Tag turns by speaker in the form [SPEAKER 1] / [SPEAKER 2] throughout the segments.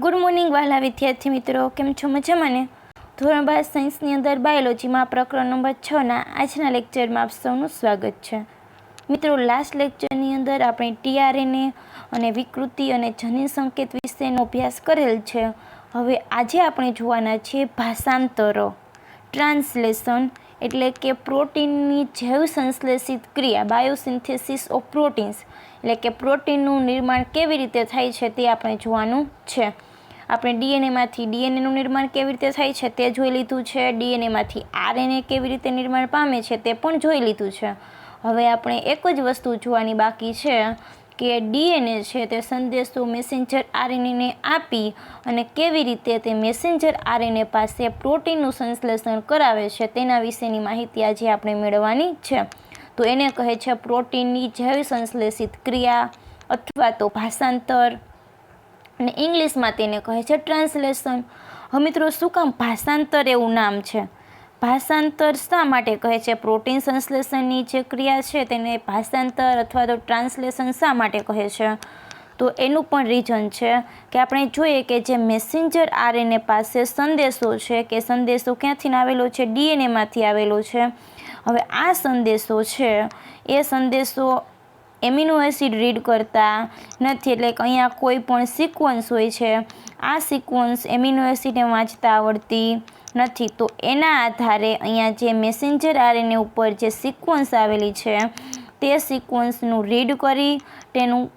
[SPEAKER 1] Good morning વાલા વિદ્યાર્થી મિત્રો, કેમ છો? મજામાં ને? ધોરણ 12 સાયન્સની અંદર બાયોલોજીમાં પ્રકરણ નંબર 6ના આજના લેક્ચરમાં આપ સૌનું સ્વાગત છે. મિત્રો, લાસ્ટ લેક્ચરની અંદર આપણે ટીઆરએનએ અને વિકૃતિ અને જનીન સંકેત વિશેનો અભ્યાસ કરેલ છે. હવે આજે આપણે જોવાના છીએ ભાષાંતરો, ટ્રાન્સલેશન, એટલે કે પ્રોટીનની જૈવ સંશ્લેષિત ક્રિયા, બાયોસિન્થેસિસ ઓફ પ્રોટીન્સ, એટલે કે પ્રોટીનનું નિર્માણ કેવી રીતે થાય છે તે આપણે જોવાનું છે. આપણે ડીએનએમાંથી ડીએનએનું નિર્માણ કેવી રીતે થાય છે તે જોઈ લીધું છે. ડીએનએમાંથી આરએનએ કેવી રીતે નિર્માણ પામે છે તે પણ જોઈ લીધું છે. હવે આપણે એક જ વસ્તુ જોવાની બાકી છે કે ડીએનએ છે તે સંદેશો મેસેન્જર આરએનએને આપી અને કેવી રીતે તે મેસેન્જર આરએનએ પાસે પ્રોટીનનું સંશ્લેષણ કરાવે છે તેના વિશેની માહિતી આજે આપણે મેળવવાની છે. તો એને કહે છે પ્રોટીનની જૈવ સંશ્લેષિત ક્રિયા અથવા તો ભાષાંતર, અને ઇંગ્લિશમાં તેને કહે છે ટ્રાન્સલેશન. હવે મિત્રો, શું કામ ભાષાંતર એવું નામ છે? ભાષાંતર શા માટે કહે છે? પ્રોટીન સંશ્લેષણની જે ક્રિયા છે તેને ભાષાંતર અથવા તો ટ્રાન્સલેશન શા માટે કહે છે? તો એનું પણ રીઝન છે કે આપણે જોઈએ કે જે મેસેન્જર આરએનએ પાસે સંદેશો છે, કે સંદેશો ક્યાંથી આવેલો છે? ડીએનએમાંથી આવેલો છે. હવે આ સંદેશો છે એ સંદેશો એમિનો એસિડ રીડ કરતા નથી, એટલે કે અહીંયા કોઈ પણ સિક્વન્સ હોય છે, આ સિક્વન્સ એમિનો એસિડને વાંચતા આવડતી નથી. તો એના આધારે અહીંયા જે મેસેન્જર આરએનએ ઉપર જે સિક્વન્સ આવેલી છે તે સિક્વન્સનું રીડ કરી તેનું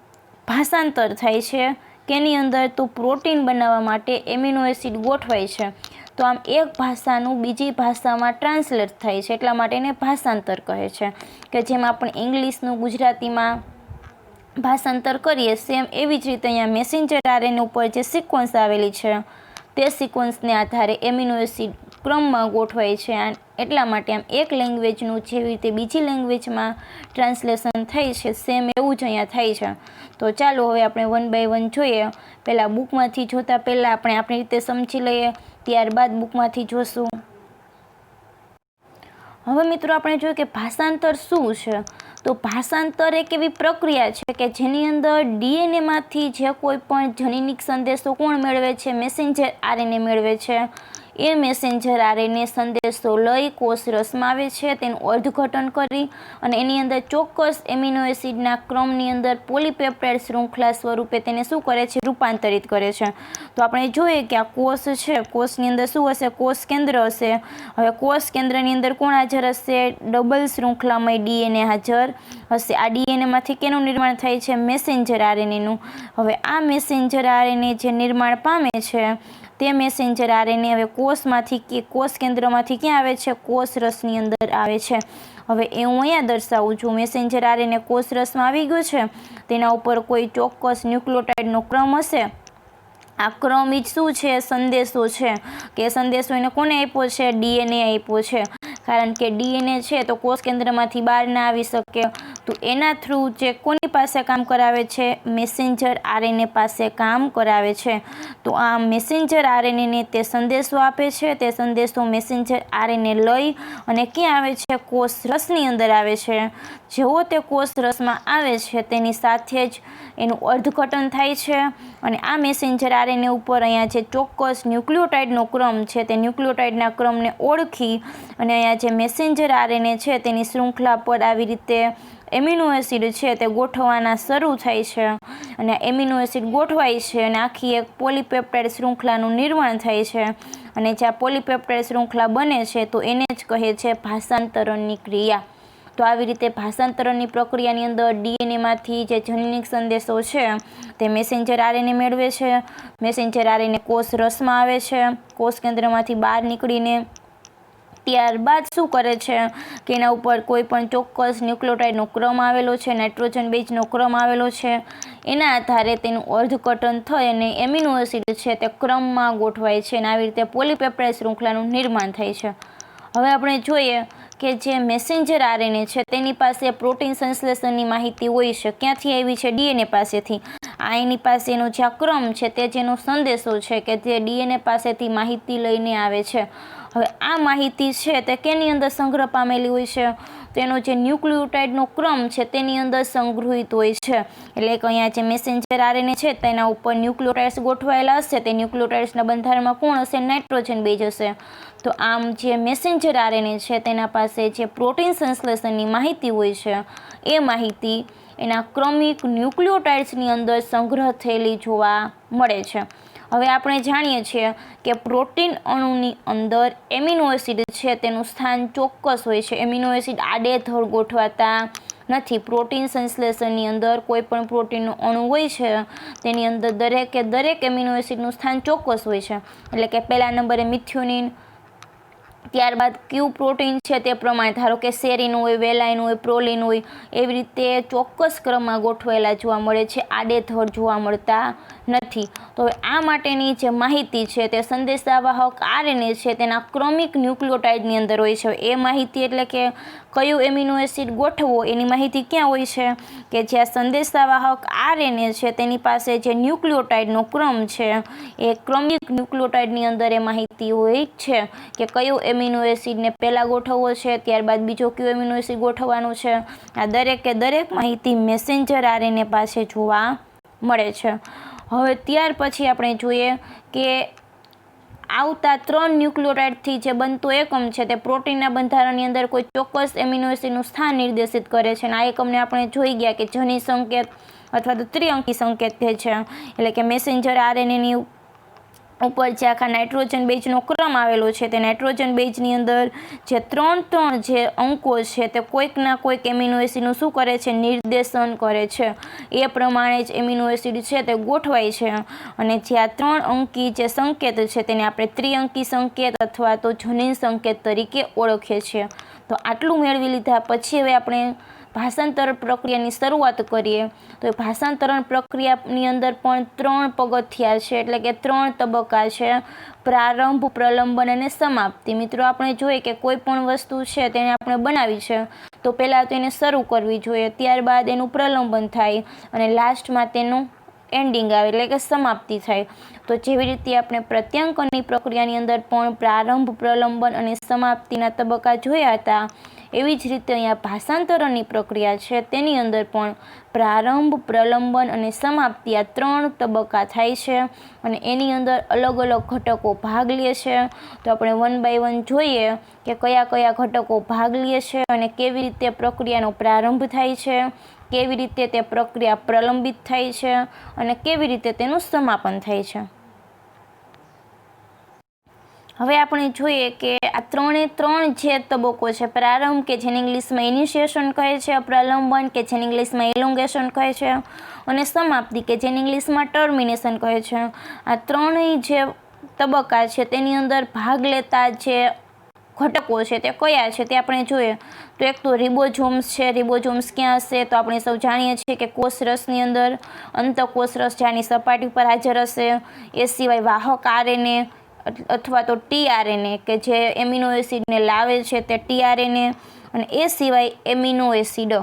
[SPEAKER 1] ભાષાંતર થાય છે, કે એની અંદર તો પ્રોટીન બનાવવા માટે એમિનો એસિડ ગોઠવાય છે. તો આમ એક ભાષાનું બીજી ભાષામાં ટ્રાન્સલેટ થાય છે, એટલા માટે એને ભાષાંતર કહે છે. કે જેમ આપણે ઇંગ્લિશનું ગુજરાતીમાં ભાષાંતર કરીએ, સેમ એવી જ રીતે અહીંયા મેસેન્જર આરએનએ ઉપર જે સિક્વન્સ આવેલી છે તે સિક્વન્સને આધારે એમિનો એસિડ ક્રમમાં ગોઠવાય છે. એટલા માટે આમ એક લેંગ્વેજનું જેવી રીતે બીજી લેંગ્વેજમાં ટ્રાન્સલેશન થાય છે, સેમ એવું જ અહીંયા થાય છે. તો ચાલો હવે આપણે વન બાય વન જોઈએ. પહેલાં બુકમાંથી જોતા પહેલાં આપણે આપણી રીતે સમજી લઈએ, ત્યારબાદ બુકમાંથી જોશું. હવે મિત્રો, આપણે જોઈએ કે ભાષાંતર શું છે. તો ભાષાંતર એક એવી પ્રક્રિયા છે કે જેની અંદર ડીએનએમાંથી જે કોઈ પણ જનીનિક સંદેશો કોણ મેળવે છે? મેસેન્જર આરએનએ મેળવે છે. એ મેસેન્જર આરએનએ સંદેશો લઈ કોષ રસમાં આવે છે, તેનું અર્થઘટન કરી અને એની અંદર ચોક્કસ એમિનો એસિડના ક્રમની અંદર પોલીપેપ્ટાઇડ શૃંખલા સ્વરૂપે તેને શું કરે છે? રૂપાંતરિત કરે છે. તો આપણે જોઈએ કે આ કોષ છે, કોષની અંદર શું હશે? કોષ કેન્દ્ર હશે. હવે કોષ કેન્દ્રની અંદર કોણ હાજર હશે? ડબલ શૃંખલામય ડીએનએ હાજર હશે. આ ડીએનએમાંથી કેનું નિર્માણ થાય છે? મેસેન્જર આરએનએનું. હવે આ મેસેન્જર આરએનએ જે નિર્માણ પામે છે તે મેસેન્જર આરએનએ હવે કોષમાંથી કે કોષ કેન્દ્રમાંથી ક્યાં આવે છે? કોષ રસની અંદર આવે છે. હવે એ હું અહીંયા દર્શાવું છું. મેસેન્જર આરએનએ કોષ રસમાં આવી ગયો છે, તેના ઉપર કોઈ ચોક્કસ ન્યુક્લિયોટાઇડનો ક્રમ હશે. આ ક્રમ જ શું છે? સંદેશો છે. કે સંદેશો એને કોને આપ્યો છે? ડીએનએ આપ્યો છે. કારણ કે ડીએનએ છે તો કોષ કેન્દ્રમાંથી બહાર ના આવી શકે, તો એના થ્રુ જે કોની પાસે કામ કરાવે છે? મેસેન્જર આરએનએ પાસે કામ કરાવે છે. તો આ મેસેન્જર આરએનએને તે સંદેશો આપે છે. તે સંદેશો મેસેન્જર આરએનએ લઈ અને ક્યાં આવે છે? કોષ રસની અંદર આવે છે. જેવો તે કોષ રસમાં આવે છે તેની સાથે જ એનું અર્થઘટન થાય છે અને આ મેસેન્જર આરએનએ ઉપર અહીંયા જે ચોક્કસ ન્યુક્લિયોટાઇડનો ક્રમ છે તે ન્યુક્લિયોટાઇડના ક્રમને ઓળખી અને અહીંયા જે મેસેન્જર આરએનએ છે તેની શૃંખલા પર આવી રીતે એમિનો એસિડ છે તે ગોઠવવાના શરૂ થાય છે અને એમિનો એસિડ ગોઠવાય છે અને આખી એક પોલીપેપ્ટાઇડ શૃંખલાનું નિર્માણ થાય છે. અને જ્યાં પોલીપેપ્ટાઇડ શૃંખલા બને છે તો એને જ કહે છે ભાષાંતરણની ક્રિયા. તો આવી રીતે ભાષાંતરણની પ્રક્રિયાની અંદર ડીએનએમાંથી જે જનીનિક સંદેશો છે તે મેસેન્જર આરએનએ મેળવે છે. મેસેન્જર આરએનએ કોષ રસમાં આવે છે. કોષ કેન્દ્રમાંથી બહાર નીકળીને ત્યારબાદ શું કરે છે કે એના ઉપર કોઈ પણ ચોક્કસ ન્યુક્લિયોટાઇડનો ક્રમ આવેલો છે, નાઇટ્રોજન બેઝનો ક્રમ આવેલો છે. એના આધારે તેનું અર્થઘટન થઈ અને એમિનો એસિડ છે તે ક્રમમાં ગોઠવાય છે અને આવી રીતે પોલીપેપ્ટાઇડ શૃંખલાનું નિર્માણ થાય છે. હવે આપણે જોઈએ કે જે મેસેન્જર આરએનએ છે તેની પાસે પ્રોટીન સંશ્લેષણની માહિતી હોય છે. ક્યાંથી આવી છે? ડીએનએ પાસેથી. આ એની પાસેનો જે ક્રમ છે તે જેનો સંદેશો છે કે જે ડીએનએ પાસેથી માહિતી લઈને આવે છે. હવે આ માહિતી છે તે કેની અંદર સંગ્રહ પામેલી હોય છે? તેનો જે ન્યુક્લિયોટાઇડનો ક્રમ છે તેની અંદર સંગ્રહિત હોય છે. એટલે કે અહીંયા જે મેસેન્જર આરએનએ છે તેના ઉપર ન્યુક્લિયોટાઇડ્સ ગોઠવાયેલા હશે. તે ન્યુક્લિયોટાઇડ્સના બંધારણમાં કોણ હશે? નાઇટ્રોજન બેઝ હશે. તો આમ જે મેસેન્જર આરએનએ છે તેના પાસે જે પ્રોટીન સંશ્લેષણની માહિતી હોય છે એ માહિતી એના ક્રમિક ન્યુક્લિયોટાઇડ્સની અંદર સંગ્રહ થયેલી જોવા મળે છે. હવે આપણે જાણીએ છીએ કે પ્રોટીન અણુની અંદર એમિનો એસિડ છે તેનું સ્થાન ચોક્કસ હોય છે. એમિનો એસિડ આડેધડ ગોઠવાતા નથી. પ્રોટીન સંશ્લેષણની અંદર કોઈ પણ પ્રોટીનનો અણુ હોય છે તેની અંદર દરેક એમિનો એસિડનું સ્થાન ચોક્કસ હોય છે. એટલે કે પહેલા નંબરે મિથિયોનિન, ત્યારબાદ કયું પ્રોટીન છે તે પ્રમાણે, ધારો કે સેરીન હોય, વેલાઇન હોય, પ્રોલિન હોય, એવી રીતે ચોક્કસ ક્રમમાં ગોઠવાયેલા જોવા મળે છે, આડેધડ જોવા મળતા નથી. તો હવે આ માટેની જે માહિતી છે તે સંદેશાવાહક આરએનએ છે તેના ક્રમિક ન્યુક્લિયોટાઇડની અંદર હોય છે. એ માહિતી એટલે કે કયું એમિનો એસિડ ગોઠવવો એની માહિતી ક્યાં હોય છે? કે જ્યાં સંદેશાવાહક આરએનએ છે તેની પાસે જે ન્યુક્લિયોટાઇડનો ક્રમ છે એ ક્રમિક ન્યુક્લિયોટાઇડની અંદર એ માહિતી હોય છે કે કયો એમિનો એસિડને પહેલાં ગોઠવવો છે, ત્યારબાદ બીજો કયો એમિનો એસિડ ગોઠવવાનો છે. આ દરેક માહિતી મેસેન્જર આરએનએ પાસે જોવા મળે છે. હવે ત્યાર પછી આપણે જોઈએ કે આવતા 3 ન્યુક્લિયોટાઇડથી જે બનતો એકમ છે તે પ્રોટીનના બંધારણની અંદર કોઈ ચોક્કસ એમિનો એસિડનું સ્થાન નિર્દેશિત કરે છે. અને આ એકમને આપણે જોઈ ગયા કે જની સંકેત અથવા તો ત્રિઅંકી સંકેત છે. એટલે કે મેસેન્જર આરએનએની ઉપર જે આખા નાઇટ્રોજન બેઝનો ક્રમ આવેલો છે તે નાઇટ્રોજન બેઝની અંદર જે ત્રણ જે અંકો છે તે કોઈકના કોઈક એમિનો એસિડનું શું કરે છે? નિર્દેશન કરે છે. એ પ્રમાણે જ એમિનો એસિડ છે તે ગોઠવાય છે. અને જે આ 3 અંકી જે સંકેત છે તેને આપણે ત્રિઅંકી સંકેત અથવા તો જનીન સંકેત તરીકે ઓળખીએ છીએ. તો આટલું મેળવી લીધા પછી હવે આપણે ભાષાંતરણ પ્રક્રિયાની શરૂઆત કરીએ. તો એ ભાષાંતરણ પ્રક્રિયાની અંદર પણ 3 પગથિયા છે, એટલે કે 3 તબક્કા છે: પ્રારંભ, પ્રલંબન અને સમાપ્તિ. મિત્રો, આપણે જોઈએ કે કોઈ પણ વસ્તુ છે તેને આપણે બનાવી છે તો પહેલાં તો એને શરૂ કરવી જોઈએ, ત્યારબાદ એનું પ્રલંબન થાય અને લાસ્ટમાં તેનું એન્ડિંગ આવે એટલે કે સમાપ્તિ થાય. તો જેવી રીતે આપણે પ્રત્યાંકનની પ્રક્રિયાની અંદર પણ પ્રારંભ, પ્રલંબન અને સમાપ્તિના તબક્કા જોયા હતા, એવી જ રીતે અહીંયા ભાષાંતરણની પ્રક્રિયા છે તેની અંદર પણ પ્રારંભ, પ્રલંબન અને સમાપ્તિ આ 3 તબક્કા થાય છે અને એની અંદર અલગ અલગ ઘટકો ભાગ લે છે. તો આપણે 1 બાય 1 જોઈએ કે કયા કયા ઘટકો ભાગ લે છે અને કેવી રીતે પ્રક્રિયાનો પ્રારંભ થાય છે, કેવી રીતે તે પ્રક્રિયા પ્રલંબિત થાય છે અને કેવી રીતે તેનું સમાપન થાય છે. હવે આપણે જોઈએ કે આ 3 જે તબક્કો છે, પ્રારંભ કે જેને ઇંગ્લિશમાં ઇનિશિએશન કહે છે, પ્રલંબન કે જેને ઇંગ્લિશમાં એલોંગેશન કહે છે અને સમાપ્તિ કે જેને ઇંગ્લિશમાં ટર્મિનેશન કહે છે. આ 3 જે તબક્કા છે તેની અંદર ભાગ લેતા જે ઘટકો છે તે કયા છે તે આપણે જોઈએ. તો એક તો રિબોઝોમ્સ છે. રિબોઝોમ્સ ક્યાં હશે? તો આપણે સૌ જાણીએ છીએ કે કોષરસની અંદર અંતઃકોષરસ જેની સપાટી પર હાજર હશે. એ સિવાય વાહક આરએનએ અથવા તો ટીઆરએનએ કે જે એમિનો એસિડને લાવે છે તે ટીઆરએનએ, અને એ સિવાય એમિનો એસિડ.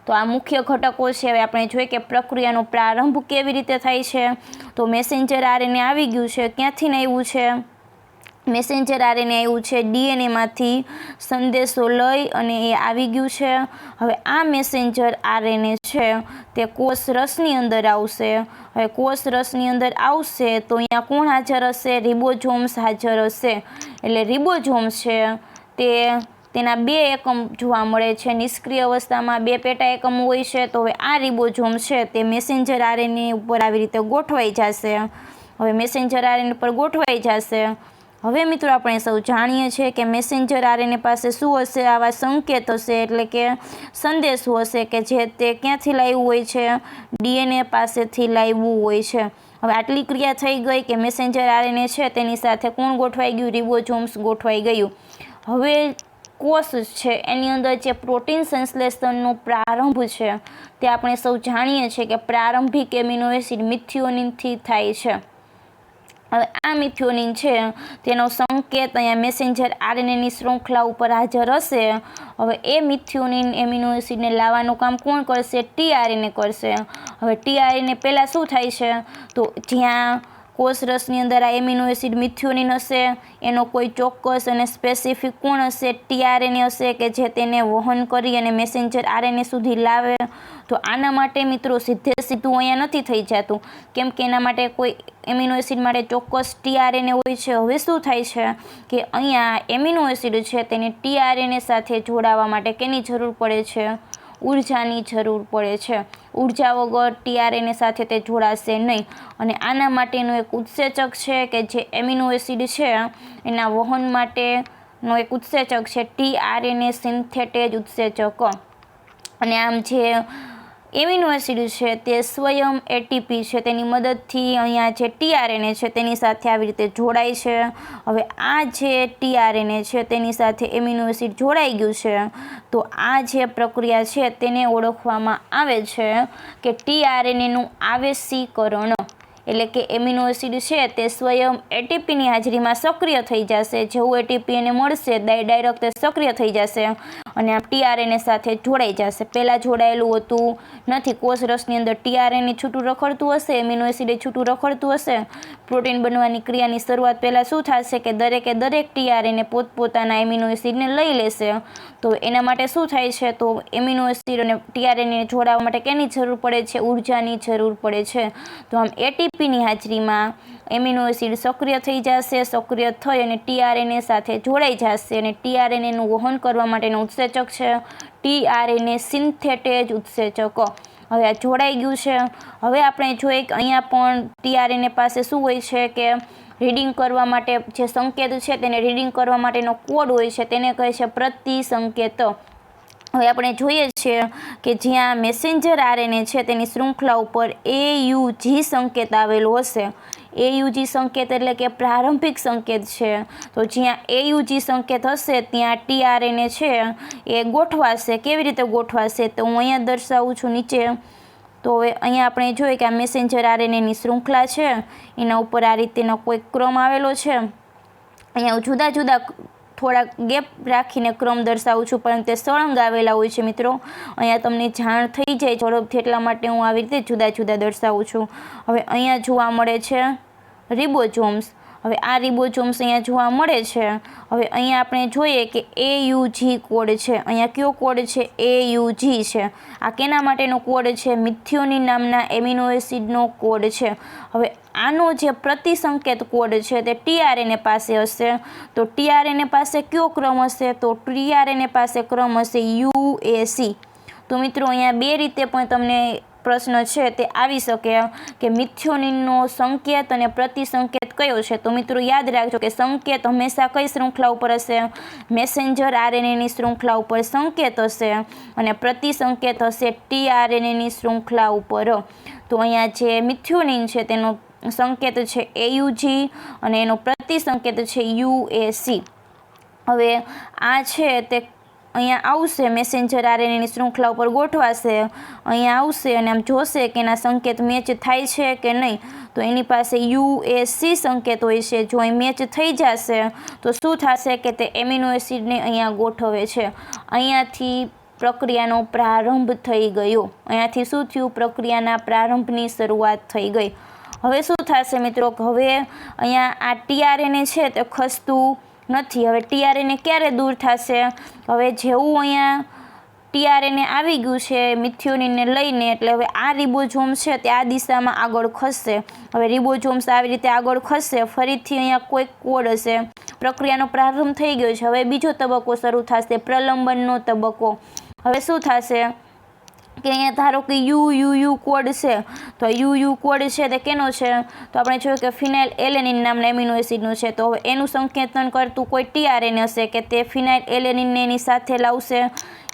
[SPEAKER 1] તો આ મુખ્ય ઘટકો છે. હવે આપણે જોઈએ કે પ્રક્રિયાનો પ્રારંભ કેવી રીતે થાય છે. તો મેસેન્જર આરએનએ આવી ગયું છે. ક્યાંથી આવ્યું છે? મેસેન્જર આરએનએ આવ્યું છે ડીએનએમાંથી સંદેશો લઈ અને એ આવી ગયું છે. હવે આ મેસેન્જર આરએનએ છે તે કોષરસની અંદર આવશે. હવે કોષરસની અંદર આવશે તો અહીંયા કોણ હાજર હશે? રિબોઝોમ્સ હાજર હશે. એટલે રિબોઝોમ્સ છે તેના 2 એકમ જોવા મળે છે. નિષ્ક્રિય અવસ્થામાં 2 પેટા એકમો હોય છે. તો હવે આ રિબોઝોમ છે તે મેસેન્જર આરએનએ ઉપર આવી રીતે ગોઠવાઈ જશે. હવે મેસેન્જર આરએનએ પર ગોઠવાઈ જશે. હવે મિત્રો, આપણે સૌ જાણીએ છીએ કે મેસેન્જર આરએનએ પાસે શું હશે? આવા સંકેત હશે, એટલે કે સંદેશો હશે કે જે તે ક્યાંથી લાવ્યું હોય છે? ડીએનએ પાસેથી લાવ્યું હોય છે. હવે આટલી ક્રિયા થઈ ગઈ કે મેસેન્જર આરએનએ છે તેની સાથે કોણ ગોઠવાઈ ગયું? રિબોઝોમ્સ ગોઠવાઈ ગયું. હવે કોષ છે એની અંદર જે પ્રોટીન સંશ્લેષણનો પ્રારંભ છે તે આપણે સૌ જાણીએ છીએ કે પ્રારંભિક એમિનો એસિડ મિથિયોનિનથી થાય છે. હવે આ મિથિયોનિન છે તેનો સંકેત અહીંયા મેસેન્જર આરએનએની શૃંખલા ઉપર હાજર હશે. હવે એ મિથિયોનિન એમિનો એસિડને લાવવાનું કામ કોણ કરશે? ટીઆરએનએ કરશે. હવે ટીઆરએનએ પહેલાં શું થાય છે? તો જ્યાં કોષ રસની અંદર આ એમિનો એસિડ મિથિયોનિન હશે, એનો કોઈ ચોક્કસ અને સ્પેસિફિક કોણ હશે, ટીઆરએનએ હશે કે જે તેને વહન કરી અને મેસેન્જર આરએનએ સુધી લાવે. તો આના માટે મિત્રો સીધું અહીંયા નથી થઈ જતું, કેમ કે એના માટે કોઈ એમિનો એસિડ માટે ચોક્કસ ટીઆરએનએ હોય છે. હવે શું થાય છે કે અહીંયા એમિનો એસિડ છે તેને ટીઆરએનએ સાથે જોડાવા માટે કેની જરૂર પડે છે? ઉર્જાની જરૂર પડે છે. ઉર્જા વગર ટીઆરએનએ સાથે તે જોડાશે નહીં, અને આના માટેનું એક ઉત્સેચક છે કે જે એમિનો એસિડ છે એના વહન માટેનો એક ઉત્સેચક છે ટીઆરએનએ સિન્થેટેજ ઉત્સેચક. અને આમ જે એમિનો એસિડ છે તે સ્વયં એટીપી છે તેની મદદથી અહીંયા જે ટીઆરએનએ છે તેની સાથે આવી રીતે જોડાય છે. હવે આ જે ટીઆરએનએ છે તેની સાથે એમિનો એસિડ જોડાઈ ગયું છે, તો આ જે પ્રક્રિયા છે તેને ઓળખવામાં આવે છે કે ટીઆરએનએનું આવેશીકરણ. એટલે કે એમિનો એસિડ છે તે સ્વયં એટીપીની હાજરીમાં સક્રિય થઈ જશે. જેવું એટીપી એને મળશે ડાયરેક્ટ તે સક્રિય થઈ જશે અને આ ટીઆરએનએ સાથે જોડાઈ જશે. પહેલાં જોડાયેલું હતું નથી. કોષ રસની અંદર ટીઆરએનએ છૂટું રખડતું હશે, એમિનો એસિડ છૂટું રખડતું હશે. પ્રોટીન બનવાની ક્રિયાની શરૂઆત પહેલાં શું થશે કે દરેક ટીઆરએનએ પોતપોતાના એમિનો એસિડને લઈ લેશે. તો એના માટે શું થાય છે? તો એમિનો એસિડ અને ટીઆરએનએ જોડાવા માટે કેની જરૂર પડે છે? ઉર્જાની જરૂર પડે છે. તો આમ એટીપીની હાજરીમાં એમિનો એસિડ સક્રિય થઈ જશે. સક્રિય થઈ અને ટીઆરએનએ સાથે જોડાઈ જશે અને ટીઆરએનએનું વહન કરવા માટેનો ઉત્સેચક છે ટીઆરએનએ સિન્થેટેજ ઉત્સેચક. હવે આ જોડાઈ ગયું છે. હવે આપણે જોઈએ કે અહીંયા પણ ટીઆરએનએ પાસે શું હોય છે કે રીડિંગ કરવા માટે જે સંકેત છે તેને રીડિંગ કરવા માટેનો કોડ હોય છે, તેને કહે છે પ્રતિસંકેત. હવે આપણે જોઈએ છીએ કે જ્યાં મેસેન્જર આરએનએ છે તેની શૃંખલા ઉપર AUG સંકેત આવેલો હશે. AUG સંકેત એટલે કે પ્રારંભિક સંકેત છે. તો જ્યાં AUG સંકેત હશે ત્યાં ટીઆરએનએ છે એ ગોઠવાશે. કેવી રીતે ગોઠવાશે? તો હું અહીંયા દર્શાવું છું નીચે. તો હવે અહીંયા આપણે જોઈએ કે આ મેસેન્જર આરએનએની શૃંખલા છે, એના ઉપર આ રીતેનો કોઈ ક્રમ આવેલો છે. અહીંયા જુદા જુદા થોડાક ગેપ રાખીને ક્રમ દર્શાવું છું, પરંતુ તે સળંગ આવેલા હોય છે મિત્રો. અહીંયા તમને જાણ થઈ જાય ઝડપથી, એટલા માટે હું આવી રીતે જુદા જુદા દર્શાવું છું. હવે અહીંયા જોવા મળે છે રિબોઝોમ્સ. હવે આ રિબોઝોમ્સ અહીંયા જોવા મળે છે. હવે અહીંયા આપણે જોઈએ કે AUG કોડ છે. અહીંયા કયો કોડ છે? AUG છે. આ કેના માટેનો કોડ છે? મિથિયોનિન નામના એમિનો એસિડનો કોડ છે. હવે આનો જે પ્રતિસંકેત કોડ છે તે ટીઆરએનએ પાસે હશે. તો ટીઆરએનએ પાસે કયો ક્રમ હશે? તો ટીઆરએનએ પાસે ક્રમ હશે UAC. તો મિત્રો અહીંયા બે રીતે પણ તમને પ્રશ્ન છે તે આવી શકે કે મિથિયોનિનનો સંકેત અને પ્રતિસંકેત કયો છે. તો મિત્રો યાદ રાખજો કે સંકેત હંમેશા કઈ શૃંખલા ઉપર હશે? મેસેન્જર આરએનએની શૃંખલા ઉપર સંકેત હશે અને પ્રતિસંકેત હશે ટીઆરએનએની શૃંખલા ઉપર. તો અહીંયા જે મિથિયોનિન છે તેનો સંકેત છે AUG અને એનો પ્રતિસંકેત છે UAC. હવે આ છે તે અહીંયા આવશે, મેસેન્જર આરએનએની શૃંખલા ઉપર ગોઠવાશે, અહીંયા આવશે અને આમ જોશે કે એના સંકેત મેચ થાય છે કે નહીં. તો એની પાસે UAC સંકેત હોય છે. જો એ મેચ થઈ જશે તો શું થશે કે તે એમિનો એસિડને અહીંયા ગોઠવે છે. અહીંયાથી પ્રક્રિયાનો પ્રારંભ થઈ ગયો. અહીંયાથી શું થયું? પ્રક્રિયાના પ્રારંભની શરૂઆત થઈ ગઈ. હવે શું થશે મિત્રો? હવે અહીંયા આ ટીઆરએનએ છે તે ખસતું નથી. હવે ટીઆરએનએ ક્યારે દૂર થશે? હવે જેવું અહીંયા ટીઆરએનએ આવી ગયું છે મિથિયોનિનને લઈને, એટલે હવે આ રિબોઝોમ છે તે આ દિશામાં આગળ ખસશે. હવે રિબોઝોમ્સ આવી રીતે આગળ ખસશે. ફરીથી અહીંયા કોઈક કોડ હશે. પ્રક્રિયાનો પ્રારંભ થઈ ગયો છે. હવે બીજો તબક્કો શરૂ થશે, પ્રલંબનનો તબક્કો. હવે શું થશે કે અહીંયા ધારો કે UUU કોડ છે. તો UU કોડ છે તે કેનો છે? તો આપણે જોયું કે ફિનાઇલ એલેનિન નામના એમિનો એસિડનું છે. તો હવે એનું સંકેતન કરતું કોઈ ટીઆરએનએ હશે કે તે ફિનાઇલ એલેનિનને એની સાથે લાવશે.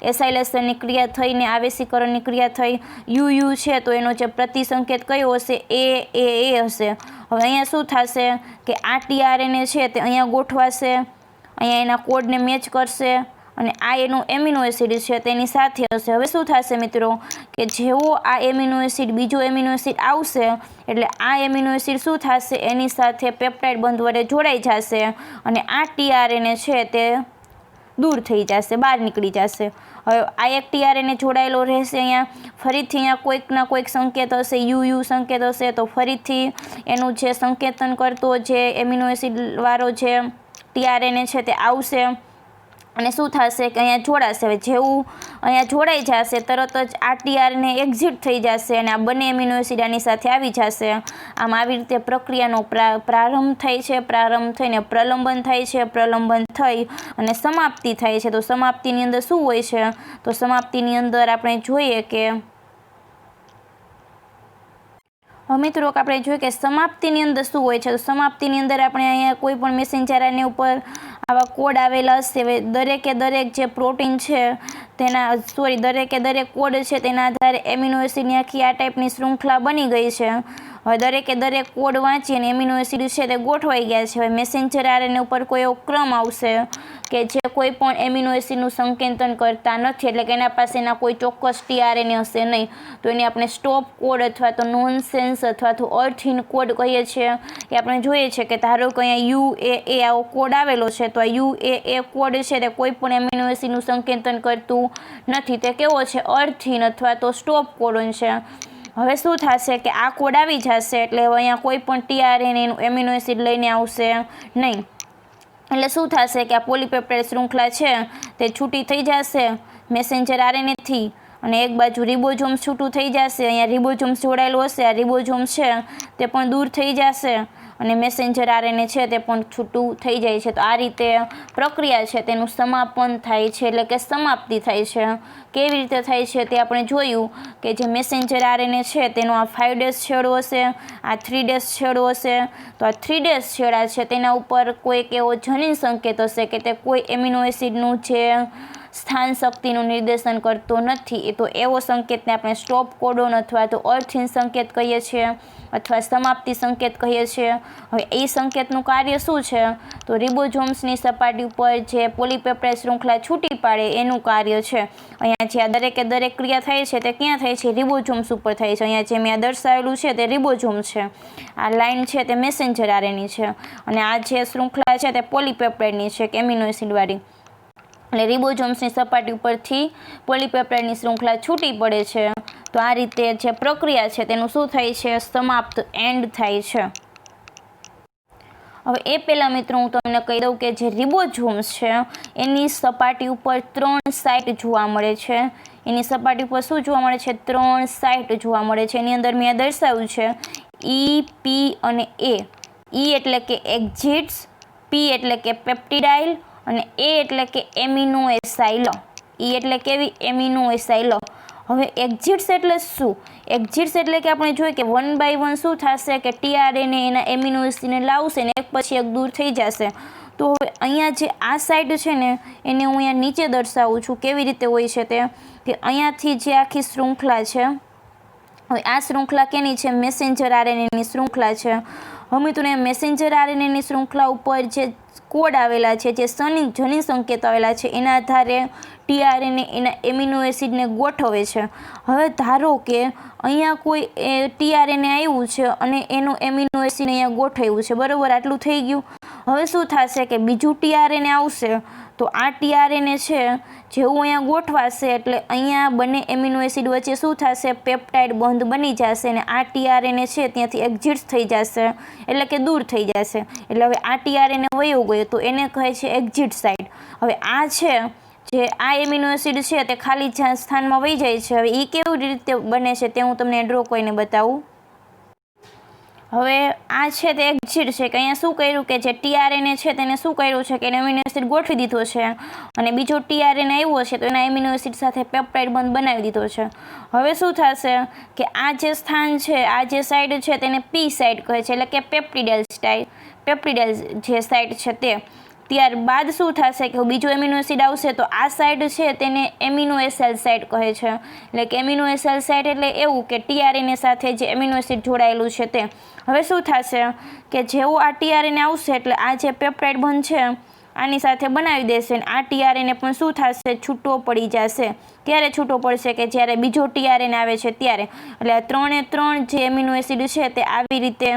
[SPEAKER 1] એસાઇલેશનની ક્રિયા થઈને આવેશીકરણની ક્રિયા થઈ. UU છે તો એનો જે પ્રતિસંકેત કયો હશે? AAA હશે. હવે અહીંયા શું થશે કે આ ટીઆરએનએ છે તે અહીંયા ગોઠવાશે, અહીંયા એના કોડને મેચ કરશે અને આ એનું એમિનો એસિડ છે તેની સાથે હશે. હવે શું થશે મિત્રો કે જેવો આ એમિનો એસિડ બીજો એમિનો એસિડ આવશે એટલે આ એમિનો એસિડ શું થશે? એની સાથે પેપ્ટાઇડ બંધ વડે જોડાઈ જશે અને આ ટીઆરએનએ છે તે दूर थई जशे, बहार निकली जशे। हवे आ एक टीआरएनए जोड़ायेलो रहेशे। अहींया फरीथी अहींया कोईकना कोईक संकेत हशे, यू संकेत हशे, तो फरीथी एनुं जे संकेतन करतो जे एमिनो एसिड वाळो जे टीआरएनए छे ते आवशे અને શું થશે કે અહીંયા જોડાશે। હવે જેવું અહીંયા જોડાઈ જશે તરત જ આ ટીઆરએનએ એક્ઝિટ થઈ જશે અને આ બંને એમિનો એસિડ આની સાથે આવી જશે। આમ આવી રીતે પ્રક્રિયાનો પ્રારંભ થાય છે, પ્રારંભ થઈને પ્રલંબન થાય છે, પ્રલંબન થઈ અને સમાપ્તિ થાય છે। તો સમાપ્તિની અંદર શું હોય છે? તો સમાપ્તિની અંદર આપણે જોઈએ કે મિત્રો આપણે જોઈએ કે સમાપ્તિની અંદર શું હોય છે। તો સમાપ્તિની અંદર આપણે અહીંયા કોઈ પણ મેસેન્જર આરએનએ ઉપર આવા કોડ આવેલા હશે। હવે દરેકે દરેક જે પ્રોટીન છે તેના દરેકે દરેક કોડ છે તેના આધારે એમિનો એસિડની આખી આ ટાઈપની શૃંખલા બની ગઈ છે। હવે દરેકે દરેક કોડ વાંચી અને એમિનો એસિડ છે તે ગોઠવાઈ ગયા છે। હવે મેસેન્જર આરએનએ ઉપર કોઈ એવો ક્રમ આવશે કે જે કોઈ પણ એમિનો એસિડનું સંકેતન કરતા નથી, એટલે કે એના પાસે એના કોઈ ચોક્કસ ટીઆરએનએ હશે નહીં, તો એને આપણે સ્ટોપ કોડ અથવા તો નોનસેન્સ અથવા તો અર્થહીન કોડ કહીએ છીએ। એ આપણે જોઈએ છે કે ધારો કે અહીંયા યુએએ આવો કોડ આવેલો છે, તો આ યુએએ કોડ છે તે કોઈ પણ એમિનો એસિડનું સંકેતન કરતું નથી, તે કેવો છે? અર્થહીન અથવા તો સ્ટોપ કોડન છે। હવે શું થશે કે આ કોડ આવી જશે એટલે અહીંયા કોઈ પણ ટીઆરએનએ એમિનો એસિડ લઈને આવશે નહીં, એટલે શું થશે કે આ પોલીપેપ્ટાઇડ શૃંખલા છે તે છૂટી થઈ જશે મેસેન્જર આરએનએથી અને એક બાજુ રિબોઝોમ્સ છૂટું થઈ જશે। અહીંયા રિબોઝોમ્સ જોડાયેલું હશે, આ રિબોઝોમ્સ છે તે પણ દૂર થઈ જશે અને મેસેન્જર આરએનએ છે તે પણ છૂટું થઈ જાય છે। તો આ રીતે પ્રક્રિયા છે તેનું સમાપન થાય છે, એટલે કે સમાપ્તિ થાય છે। કેવી રીતે થાય છે તે આપણે જોયું કે જે મેસેન્જર આરએનએ છે તેનો આ 5' છેડો હશે, આ 3' છેડો હશે। તો આ 3' છેડા છે તેના ઉપર કોઈક એવો જનીન સંકેત હશે કે તે કોઈ એમિનો એસિડનું જે સ્થાન શક્તિનું નિર્દેશન કરતો નથી, તો એવો સંકેતને આપણે સ્ટોપ કોડોન અથવા તો અર્થહીન સંકેત કહીએ છીએ અથવા સમાપ્તિ સંકેત કહીએ છીએ। હવે એ સંકેતનું કાર્ય શું છે? તો રિબોઝોમ્સની સપાટી ઉપર જે પોલીપેપ્ટાઇડ શૃંખલા છૂટી પાડે એનું કાર્ય છે। અહીંયા જે આ દરેકે દરેક ક્રિયા થાય છે તે ક્યાં થાય છે? રિબોઝોમ્સ ઉપર થાય છે। અહીંયા જે મેં દર્શાવેલું છે તે રિબોઝોમ છે, આ લાઇન છે તે મેસેન્જર આરએનએ છે અને આ જે શૃંખલા છે તે પોલીપેપ્ટાઇડની છે કે એમિનો એસિડવાળી, એટલે રિબોઝોમ્સની સપાટી ઉપરથી પોલીપેપ્ટાઇડની શૃંખલા છૂટી પડે છે। તો આ રીતે જે પ્રક્રિયા છે તેનું શું થાય છે? સમાપ્ત, એન્ડ થાય છે। હવે એ પહેલાં મિત્રો હું તમને કહી દઉં કે જે રિબોઝોમ્સ છે એની સપાટી ઉપર 3 સાઇટ જોવા મળે છે। એની સપાટી ઉપર શું જોવા મળે છે? 3 સાઇટ જોવા મળે છે। એની અંદર મેં દર્શાવ્યું છે ઈ, પી અને એ। ઈ એટલે કે એક્ઝિટ્સ, પી એટલે કે પેપ્ટિડાઇલ અને એ એટલે કે એમિનો એસાઇલ। ઈ એટલે કેવી? Amino acyl. હવે એક્ઝિટ્સ એટલે શું? એક્ઝિટ્સ એટલે કે આપણે જોઈએ કે 1 by 1 શું થશે કે ટીઆરએનએ એના એમિનો એસિડને લાવશે ને એક પછી એક દૂર થઈ જશે। તો હવે અહીંયા જે આ સાઈડ છે ને એને હું અહીંયા નીચે દર્શાવું છું। કેવી રીતે હોય છે તે કે અહીંયાથી જે આખી શૃંખલા છે, હવે આ શૃંખલા કેની છે? મેસેન્જર આરએનએની શૃંખલા છે। હવે મિત્રો મેસેન્જર આરએનએની શૃંખલા ઉપર જે કોડ આવેલા છે, જે જનીન સંકેત આવેલા છે એના આધારે ટીઆરએનએ એના એમિનો એસિડને ગોઠવે છે। હવે ધારો કે અહીંયા કોઈ ટીઆરએનએ આવ્યું છે અને એનું એમિનો એસિડ અહીંયા ગોઠવ્યું છે, બરાબર? આટલું થઈ ગયું। હવે શું થશે કે બીજું ટીઆરએનએ આવશે, તો આ ટીઆરએનએ છે જેવું અહીંયા ગોઠવાશે એટલે અહીંયા બંને એમિનો એસિડ વચ્ચે શું થશે? પેપ્ટાઇડ બંધ બની જશે અને આ ટીઆરએનએ છે ત્યાંથી એક્ઝિટ થઈ જશે, એટલે કે દૂર થઈ જશે। એટલે હવે આ ટીઆરએનએ વયો ગયો તો એને કહે છે એક્ઝિટ સાઇટ। હવે આ છે જે આ એમિનો એસિડ છે તે ખાલી સ્થાનમાં વહી જાય છે। હવે એ કેવી રીતે બને છે તે હું તમને ડ્રો કરીને બતાવું। હવે આ છે તે એક્ઝિટ છે કે અહીંયા શું કર્યું કે જે ટીઆરએનએ છે તેને શું કર્યું છે કે એમિનો એસિડ ગોઠવી દીધો છે અને બીજો ટીઆરએનએ આવ્યો છે તો એના એમિનો એસિડ સાથે પેપ્ટાઇડ બંધ બનાવી દીધો છે। હવે શું થશે કે આ જે સ્થાન છે, આ જે સાઇડ છે તેને પી સાઇડ કહે છે, એટલે કે પેપ્ટિડાઇલ જે સાઇડ છે તે। ત્યારબાદ શું થશે કે બીજો એમિનો એસિડ આવશે તો આ સાઇડ છે તેને એમિનો એસાઇલ સાઇટ કહે છે, એટલે કે એમિનો એસાઇલ સાઇટ એટલે એવું કે ટીઆરએનએ સાથે જે એમિનો એસિડ જોડાયેલું છે તે। હવે શું થશે કે જેવું આ ટીઆરએનએ આવશે એટલે આ જે પેપ્ટાઇડ બંધ છે આની સાથે બનાવી દેશે અને આ ટીઆરએનએ પણ શું થશે? છૂટો પડી જશે। ક્યારે છૂટો પડશે? કે જ્યારે બીજો ટીઆરએનએ આવે છે ત્યારે। એટલે આ 3 જે એમિનો એસિડ છે તે આવી રીતે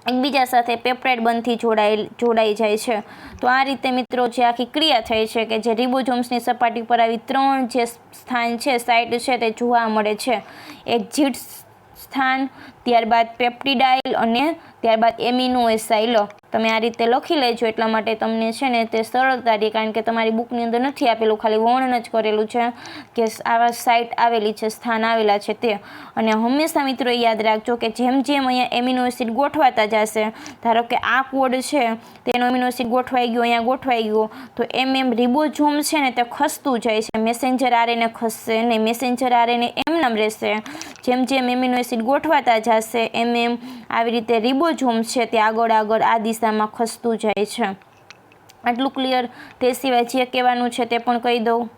[SPEAKER 1] એકબીજા સાથે પેપ્ટાઇડ બંધથી જોડાઈ જાય છે। તો આ રીતે મિત્રો જે આખી ક્રિયા થઈ છે કે જે રિબોઝોમ્સની સપાટી પર આવી 3 જે સ્થાન છે, સાઇટ છે, તે જોવા મળે છે। એક જીડ સ્થાન, ત્યારબાદ પેપ્ટિડાઇલ અને ત્યારબાદ એમિનો એસાઇલ। તમે આ રીતે લખી લેજો એટલા માટે તમને છે ને તે સરળતા રહે, કારણ કે તમારી બુકની અંદર નથી આપેલું, ખાલી વર્ણન જ કરેલું છે કે આવા સાઇટ આવેલી છે, સ્થાન આવેલા છે તે। અને હંમેશા મિત્રો યાદ રાખજો કે જેમ જેમ અહીંયા એમિનો એસિડ ગોઠવાતા જશે, ધારો કે આ કોડ છે તેનો એમિનો એસિડ ગોઠવાઈ ગયો, અહીંયા ગોઠવાઈ ગયો, તો એમ રિબોઝોમ છે ને તે ખસતું જાય છે, મેસેન્જર આરએનએ ખસશે નહીં, મેસેન્જર આરએનએ એમનામ રહેશે। જેમ જેમ એમિનો એસિડ ગોઠવાતા જશે એમ આવી રીતે રિબોઝોમ છે તે આગળ આ દિશામાં ખસતું જાય છે। આટલું ક્લિયર? તે સિવાય જે કહેવાનું છે તે પણ કહી દઉં।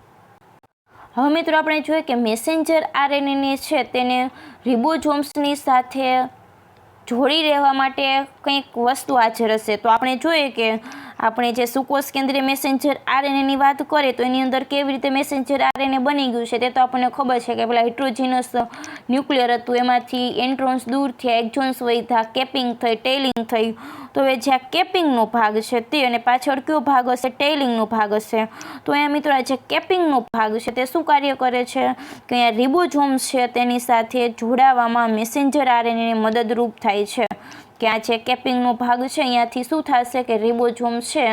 [SPEAKER 1] હવે મિત્રો આપણે જોઈએ કે મેસેન્જર આરએનએ છે તેને રિબોઝોમ્સની સાથે જોડી રહેવા માટે કંઈક વસ્તુ હાજર હશે। તો આપણે જોઈએ કે આપણે જે સુકોષ કેન્દ્રીય મેસેન્જર આરએનએની વાત કરીએ તો એની અંદર કેવી રીતે મેસેન્જર આરએનએ બની ગયું છે તે તો આપણને ખબર છે કે પેલા હાઇડ્રોજનસ ન્યુક્લિયર હતું, એમાંથી એન્ટ્રોન્સ દૂર થયા, એક્ઝોન્સ વધ્યા, કેપિંગ થઈ, ટેઇલિંગ થઈ। તો હવે જે આ કેપિંગનો ભાગ છે તે અને પાછળ કયો ભાગ હશે? ટેઇલિંગનો ભાગ હશે। તો અહીંયા મિત્રો આ જે કેપિંગનો ભાગ છે તે શું કાર્ય કરે છે કે અહીંયા રિબોઝોમ્સ છે તેની સાથે જોડાવામાં મેસેન્જર આરએનએ મદદરૂપ થાય છે। કે આ જે કેપિંગનો ભાગ છે અહીંયાથી શું થશે કે રિબોઝોમ છે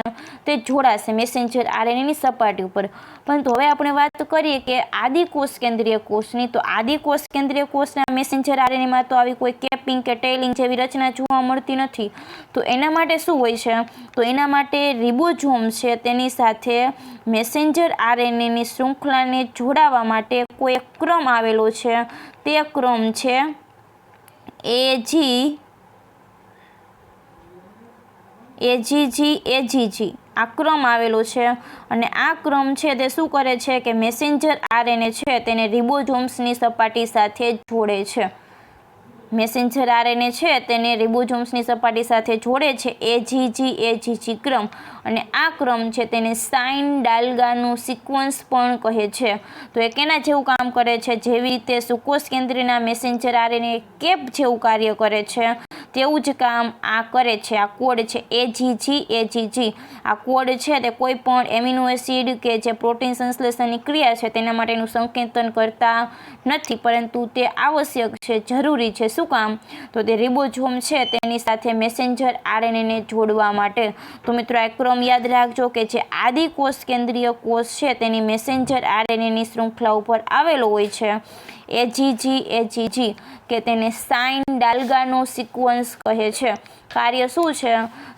[SPEAKER 1] તે જોડાશે મેસેન્જર આરએનએની સપાટી ઉપર। પરંતુ હવે આપણે વાત કરીએ કે આદિકોષ કેન્દ્રીય કોષની, તો આદિકોષ કેન્દ્રીય કોષના મેસેન્જર આરએનએમાં તો આવી કોઈ કેપિંગ કે ટેઇલિંગ જેવી રચના જોવા મળતી નથી। તો એના માટે શું હોય છે? તો એના માટે રિબોઝોમ છે તેની સાથે મેસેન્જર આરએનએની શૃંખલાને જોડાવા માટે કોઈ એક ક્રમ આવેલો છે, તે ક્રમ છે એજીજી। આ ક્રમ આવેલો છે અને આ ક્રમ છે તે શું કરે છે કે મેસેન્જર આરએનએ છે તેને રિબોઝોમ્સની સપાટી સાથે જોડે છે। મેસેન્જર આરએનએ છે તેને રિબોઝોમ્સની સપાટી સાથે જોડે છે એજીજી ક્રમ, અને આ ક્રમ છે તેને સાઇન ડાલ્ગાનું સિક્વન્સ પણ કહે છે। તો એ કેના જેવું કામ કરે છે? જેવી રીતે સુકોષ કેન્દ્રના મેસેન્જર આરએનએ કેપ જેવું કાર્ય કરે છે તેવું જ કામ આ કરે છે। આ કોડ છે એજીજી। આ કોડ છે તે કોઈ પણ એમિનો એસિડ કે જે પ્રોટીન સંશ્લેષણની ક્રિયા છે તેના માટેનું સંકેતન કરતા નથી, પરંતુ તે આવશ્યક છે, જરૂરી છે। શું કામ? તો તે રિબોઝોમ છે તેની સાથે મેસેન્જર આરએનએને જોડવા માટે। તો મિત્રો આ ક્રમ યાદ રાખજો કે જે આદિકોષ કેન્દ્રીય કોષ છે તેની મેસેન્જર આરએનએની શૃંખલા ઉપર આવેલો હોય છે એજીજી, કે તેને સાઇન ડાલ્ગાનો સિક્વન્સ કહે છે। કાર્ય શું છે?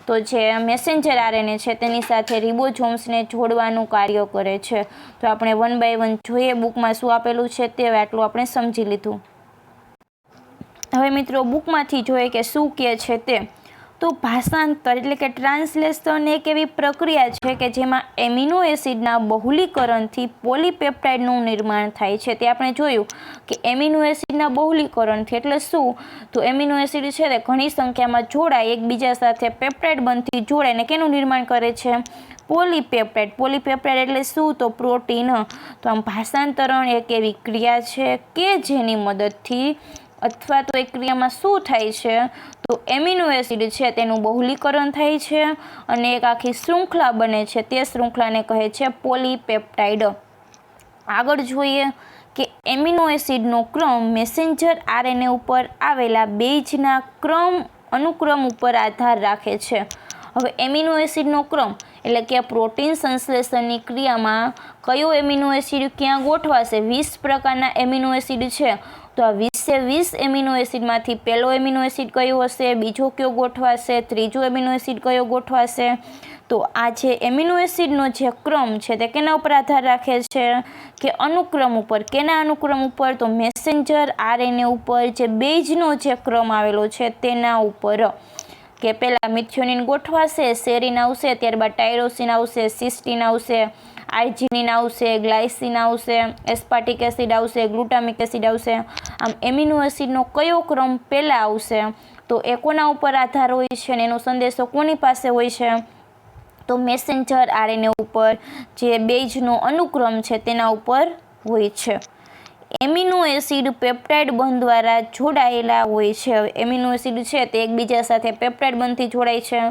[SPEAKER 1] તો જે મેસેન્જર આરએનએ છે તેની સાથે રિબોઝોમ્સને જોડવાનું કાર્ય કરે છે। તો આપણે 1 બાય 1 જોઈએ બુકમાં શું આપેલું છે તે, આટલું આપણે સમજી લીધું। હવે મિત્રો બુકમાંથી જોઈએ કે શું કહે છે તે। તો ભાષાંતર એટલે કે ટ્રાન્સલેશન એક એવી પ્રક્રિયા છે કે જેમાં એમિનો એસિડના બહુલીકરણથી પોલીપેપ્ટાઇડનું નિર્માણ થાય છે। તે આપણે જોયું કે એમિનો એસિડના બહુલીકરણથી એટલે શું? તો એમિનો એસિડ છે તે ઘણી સંખ્યામાં જોડાય, એકબીજા સાથે પેપ્ટાઇડ બંધથી જોડાઈને કેનું નિર્માણ કરે છે? પોલીપેપ્ટાઇડ। પોલીપેપ્ટાઇડ એટલે શું? તો પ્રોટીન। તો આમ ભાષાંતરણ એક એવી ક્રિયા છે કે જેની મદદથી અથવા તો એ ક્રિયામાં શું થાય છે? તો એમિનો એસિડ છે તેનું બહુલીકરણ થાય છે અને એક આખી શૃંખલા બને છે, તે શૃંખલાને કહે છે પોલીપેપ્ટાઇડ। આગળ જોઈએ કે એમિનો એસિડનો ક્રમ મેસેન્જર આરએનએ ઉપર આવેલા બેઝના અનુક્રમ ઉપર આધાર રાખે છે। હવે એમિનો એસિડનો ક્રમ એટલે કે પ્રોટીન સંશ્લેષણની ક્રિયામાં કયો એમિનો એસિડ ક્યાં ગોઠવાશે? 20 પ્રકારના એમિનો એસિડ છે, તો આ 20 એમિનો એસિડમાંથી પહેલો એમિનો એસિડ કયો હશે, બીજો કયો ગોઠવાશે, ત્રીજો એમિનો એસિડ કયો ગોઠવાશે? તો આ જે એમિનો એસિડનો જે ક્રમ છે તે કેના ઉપર આધાર રાખે છે? કે અનુક્રમ ઉપર। કેના અનુક્રમ ઉપર? તો મેસેન્જર આરએનએ ઉપર જે બેઝનો જે ક્રમ આવેલો છે તેના ઉપર। કે પહેલાં મિથિયોનિન ગોઠવાશે, સેરીન આવશે, ત્યારબાદ ટાયરોસિન આવશે, સિસ્ટીન આવશે, આર્જિનિન આવશે, ગ્લાયસિન આવશે, એસ્પાર્ટિક એસિડ આવશે, ગ્લુટામિક એસિડ આવશે। આમ એમિનો એસિડનો કયો ક્રમ પહેલાં આવશે તો એ કોના ઉપર આધાર હોય છે અને એનો સંદેશો કોની પાસે હોય છે? તો મેસેન્જર આરએનએ ઉપર જે બેઝનો અનુક્રમ છે તેના ઉપર હોય છે। એમિનો એસિડ પેપ્ટાઇડ બંધ દ્વારા જોડાયેલા હોય છે. હવે એમિનો એસિડ છે તે એકબીજા સાથે પેપ્ટાઇડ બંધથી જોડાય છે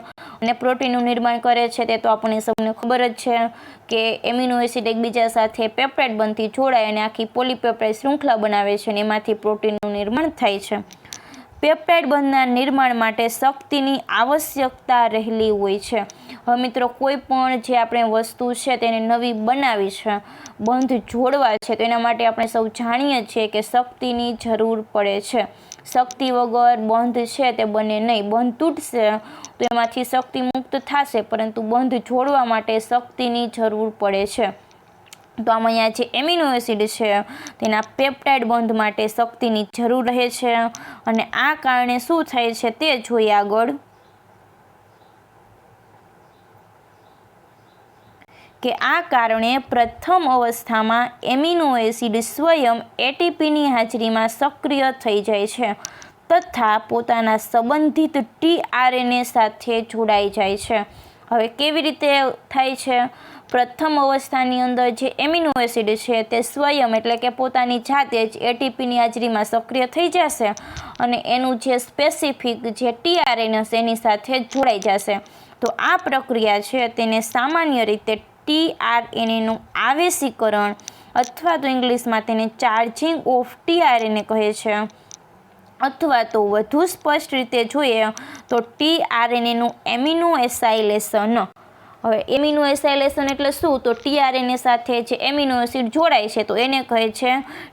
[SPEAKER 1] અને પ્રોટીનનું નિર્માણ કરે છે. તે તો આપણને સૌને ખબર જ છે કે એમિનો એસિડ એકબીજા સાથે પેપ્ટાઇડ બંધથી જોડાય અને આખી પોલીપેપ્ટાઇડ શૃંખલા બનાવે છે અને એમાંથી પ્રોટીનનું નિર્માણ થાય છે. પેપ્ટાઇડ બંધના નિર્માણ માટે શક્તિની આવશ્યકતા રહેલી હોય છે. હવે મિત્રો, કોઈ પણ જે આપણે વસ્તુ છે તેને નવી બનાવી છે, બંધ જોડવા છે, તો એના માટે આપણે સૌ જાણીએ છીએ કે શક્તિની જરૂર પડે છે. શક્તિ વગર બંધ છે તે બને નહીં. બંધ તૂટશે તો એમાંથી શક્તિ મુક્ત થશે, પરંતુ બંધ જોડવા માટે શક્તિની જરૂર પડે છે. તો આમાં અહીંયા જે એમિનો એસિડ છે તેના પેપ્ટાઇડ બંધ માટે શક્તિની જરૂર રહે છે અને આ કારણે શું થાય છે તે જોઈએ આગળ, કે આ કારણે પ્રથમ અવસ્થામાં એમિનો એસિડ સ્વયં એટીપીની હાજરીમાં સક્રિય થઈ જાય છે તથા પોતાના સંબંધિત ટીઆરએનએ સાથે જોડાઈ જાય છે. હવે કેવી રીતે થાય છે? પ્રથમ અવસ્થાની અંદર જે એમિનો એસિડ છે તે સ્વયં એટલે કે પોતાની જાતે જ એટીપીની હાજરીમાં સક્રિય થઈ જશે અને એનું જે સ્પેસિફિક જે ટીઆરએનએ છે એની સાથે જોડાઈ જશે. તો આ પ્રક્રિયા છે તેને સામાન્ય રીતે ટીઆરએનએનું આવેશીકરણ અથવા તો ઇંગ્લિશમાં તેને ચાર્જિંગ ઓફ ટીઆરએનએ કહે છે. અથવા તો વધુ સ્પષ્ટ રીતે જોઈએ તો ટીઆરએનએનું એમિનો એસાઇલેશન. હવે એમિનો એસાઇલેશન એટલે શું? તો ટીઆરએનએ સાથે જે એમિનો એસિડ જોડાય છે તો એને કહે છે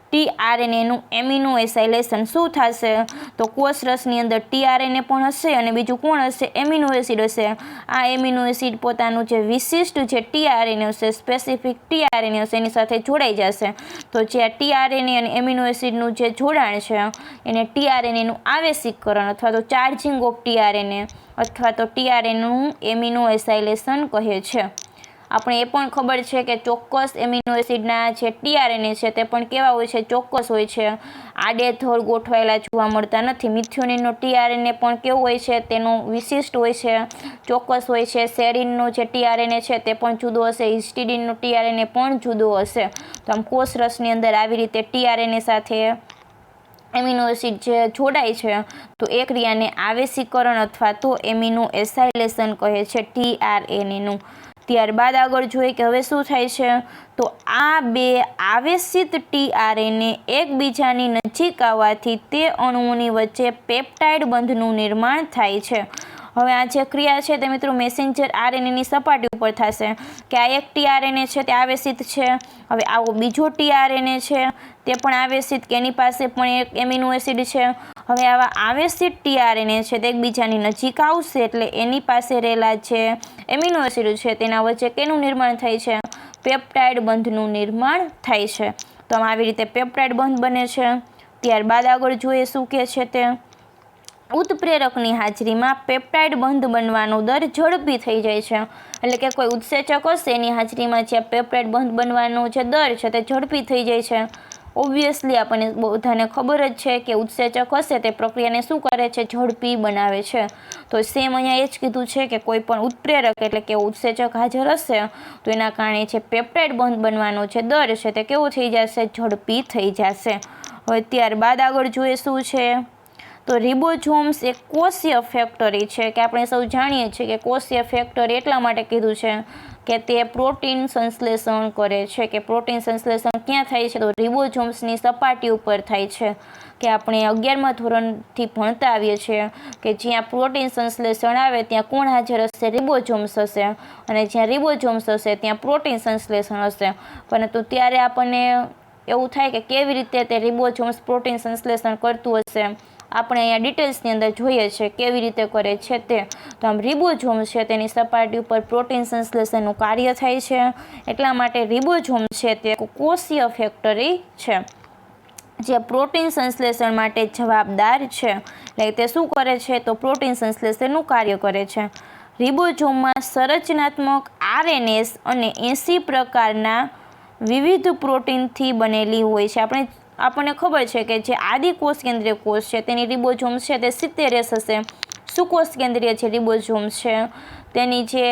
[SPEAKER 1] ટીઆરએનએનું એમિનો એસાઇલેશન. શું થશે? તો કોષરસની અંદર ટીઆરએનએ પણ હશે અને બીજું કોણ હશે? એમિનો એસિડ હશે. આ એમિનો એસિડ પોતાનું જે વિશિષ્ટ જે ટીઆરએનએ હશે, સ્પેસિફિક ટીઆરએનએ હશે, એની સાથે જોડાઈ જશે. તો જે આ ટીઆરએનએ અને એમિનો એસિડનું જે જોડાણ છે એને ટીઆરએનએનું આવેશીકરણ અથવા તો ચાર્જિંગ ઓફ ટીઆરએનએ અથવા તો ટીઆરએનએનું એમિનો એસાઇલેશન કહે છે. આપણે એ પણ ખબર છે કે ચોક્કસ એમિનો એસિડના જે ટીઆરએનએ છે તે પણ કેવા હોય છે? ચોક્કસ હોય છે, આડેધડ ગોઠવાયેલા જોવા મળતા નથી. મિથિયોનિનનો ટીઆરએનએ પણ કેવો હોય છે? તેનો વિશિષ્ટ હોય છે, ચોક્કસ હોય છે. સેરીનનો જે ટીઆરએનએ છે તે પણ જુદો હશે, હિસ્ટિડિનનો ટીઆરએનએ પણ જુદો હશે. તો આમ કોષરસની અંદર આવી રીતે ટીઆરએનએ સાથે એમિનો એસિડ જે જોડાય છે તો એ ક્રિયાને આવેશીકરણ અથવા તો એમિનો એસાઇલેશન કહે છે ટીઆરએનએનું. ત્યારબાદ આગળ જોઈએ કે હવે શું થાય છે? તો આ બે આવેશિત ટીઆરએનએ એકબીજાની નજીક આવવાથી તે અણુઓની વચ્ચે પેપ્ટાઇડ બંધનું નિર્માણ થાય છે. હવે આ જે ક્રિયા છે તે મિત્રો મેસેન્જર આરએનએની સપાટી ઉપર થશે કે આ એક ટીઆરએનએ છે તે આવેશિત છે. હવે આવો બીજો ટીઆરએનએ છે તે પણ આવેશિત કે એની પાસે પણ એક એમિનો એસિડ છે. હવે આવા આવેશિત ટીઆરએનએ છે તે એકબીજાની નજીક આવશે એટલે એની પાસે રહેલા જે એમિનો એસિડ છે તેના વચ્ચે કેનું નિર્માણ થાય છે? પેપ્ટાઇડ બંધનું નિર્માણ થાય છે. તો આમ આવી રીતે પેપ્ટાઇડ બંધ બને છે. ત્યારબાદ આગળ જોઈએ શું કહે છે તે, ઉત્પ્રેરકની હાજરીમાં પેપ્ટાઇડ બંધ બનવાનો દર ઝડપી થઈ જાય છે. એટલે કે કોઈ ઉત્સેચક હશે એની હાજરીમાં જે પેપ્ટાઇડ બંધ બનવાનો જે દર છે તે ઝડપી થઈ જાય છે. ઓબ્વિયસલી આપણને બધાને ખબર જ છે કે ઉત્સેચક હશે તે પ્રક્રિયાને શું કરે છે? ઝડપી બનાવે છે. તો સેમ અહીંયા એ જ કીધું છે કે કોઈ પણ ઉત્પ્રેરક એટલે કે ઉત્સેચક હાજર હશે તો એના કારણે જે પેપ્ટાઇડ બંધ બનવાનો જે દર છે તે કેવો થઈ જશે? ઝડપી થઈ જશે. હવે ત્યારબાદ આગળ જોઈએ શું છે? તો રિબોઝોમ્સ એક કોષીય ફેક્ટરી છે કે આપણે સૌ જાણીએ છીએ કે કોષીય ફેક્ટરી એટલા માટે કીધું છે કે તે પ્રોટીન સંશ્લેષણ કરે છે. કે પ્રોટીન સંશ્લેષણ ક્યાં થાય છે? તો રિબોઝોમ્સની સપાટી ઉપર થાય છે. કે આપણે 11મા ધોરણથી ભણતા આવીએ છીએ કે જ્યાં પ્રોટીન સંશ્લેષણ આવે ત્યાં કોણ હાજર હશે? રિબોઝોમ્સ હશે. અને જ્યાં રિબોઝોમ્સ હશે ત્યાં પ્રોટીન સંશ્લેષણ હશે. પરંતુ ત્યારે આપણને એવું થાય કે કેવી રીતે તે રિબોઝોમ્સ પ્રોટીન સંશ્લેષણ કરતું હશે? આપણે અહીંયા ડિટેલ્સની અંદર જોઈએ છે કેવી રીતે કરે છે તે. તો આમ રિબોઝોમ છે તેની સપાટી ઉપર પ્રોટીન સંશ્લેષણનું કાર્ય થાય છે. એટલા માટે રિબોઝોમ છે તે કોષીય ફેક્ટરી છે જે પ્રોટીન સંશ્લેષણ માટે જવાબદાર છે. એટલે તે શું કરે છે? તો પ્રોટીન સંશ્લેષણનું કાર્ય કરે છે. રિબોઝોમમાં સંરચનાત્મક આરએનએસ અને 80 પ્રકારના વિવિધ પ્રોટીનથી બનેલી હોય છે. આપણને ખબર છે કે જે આદિકોષ કેન્દ્રીય કોષ છે તેની રિબોઝોમ છે તે 70S હશે. સુકોષ કેન્દ્રીય જે રિબોઝોમ છે તેની જે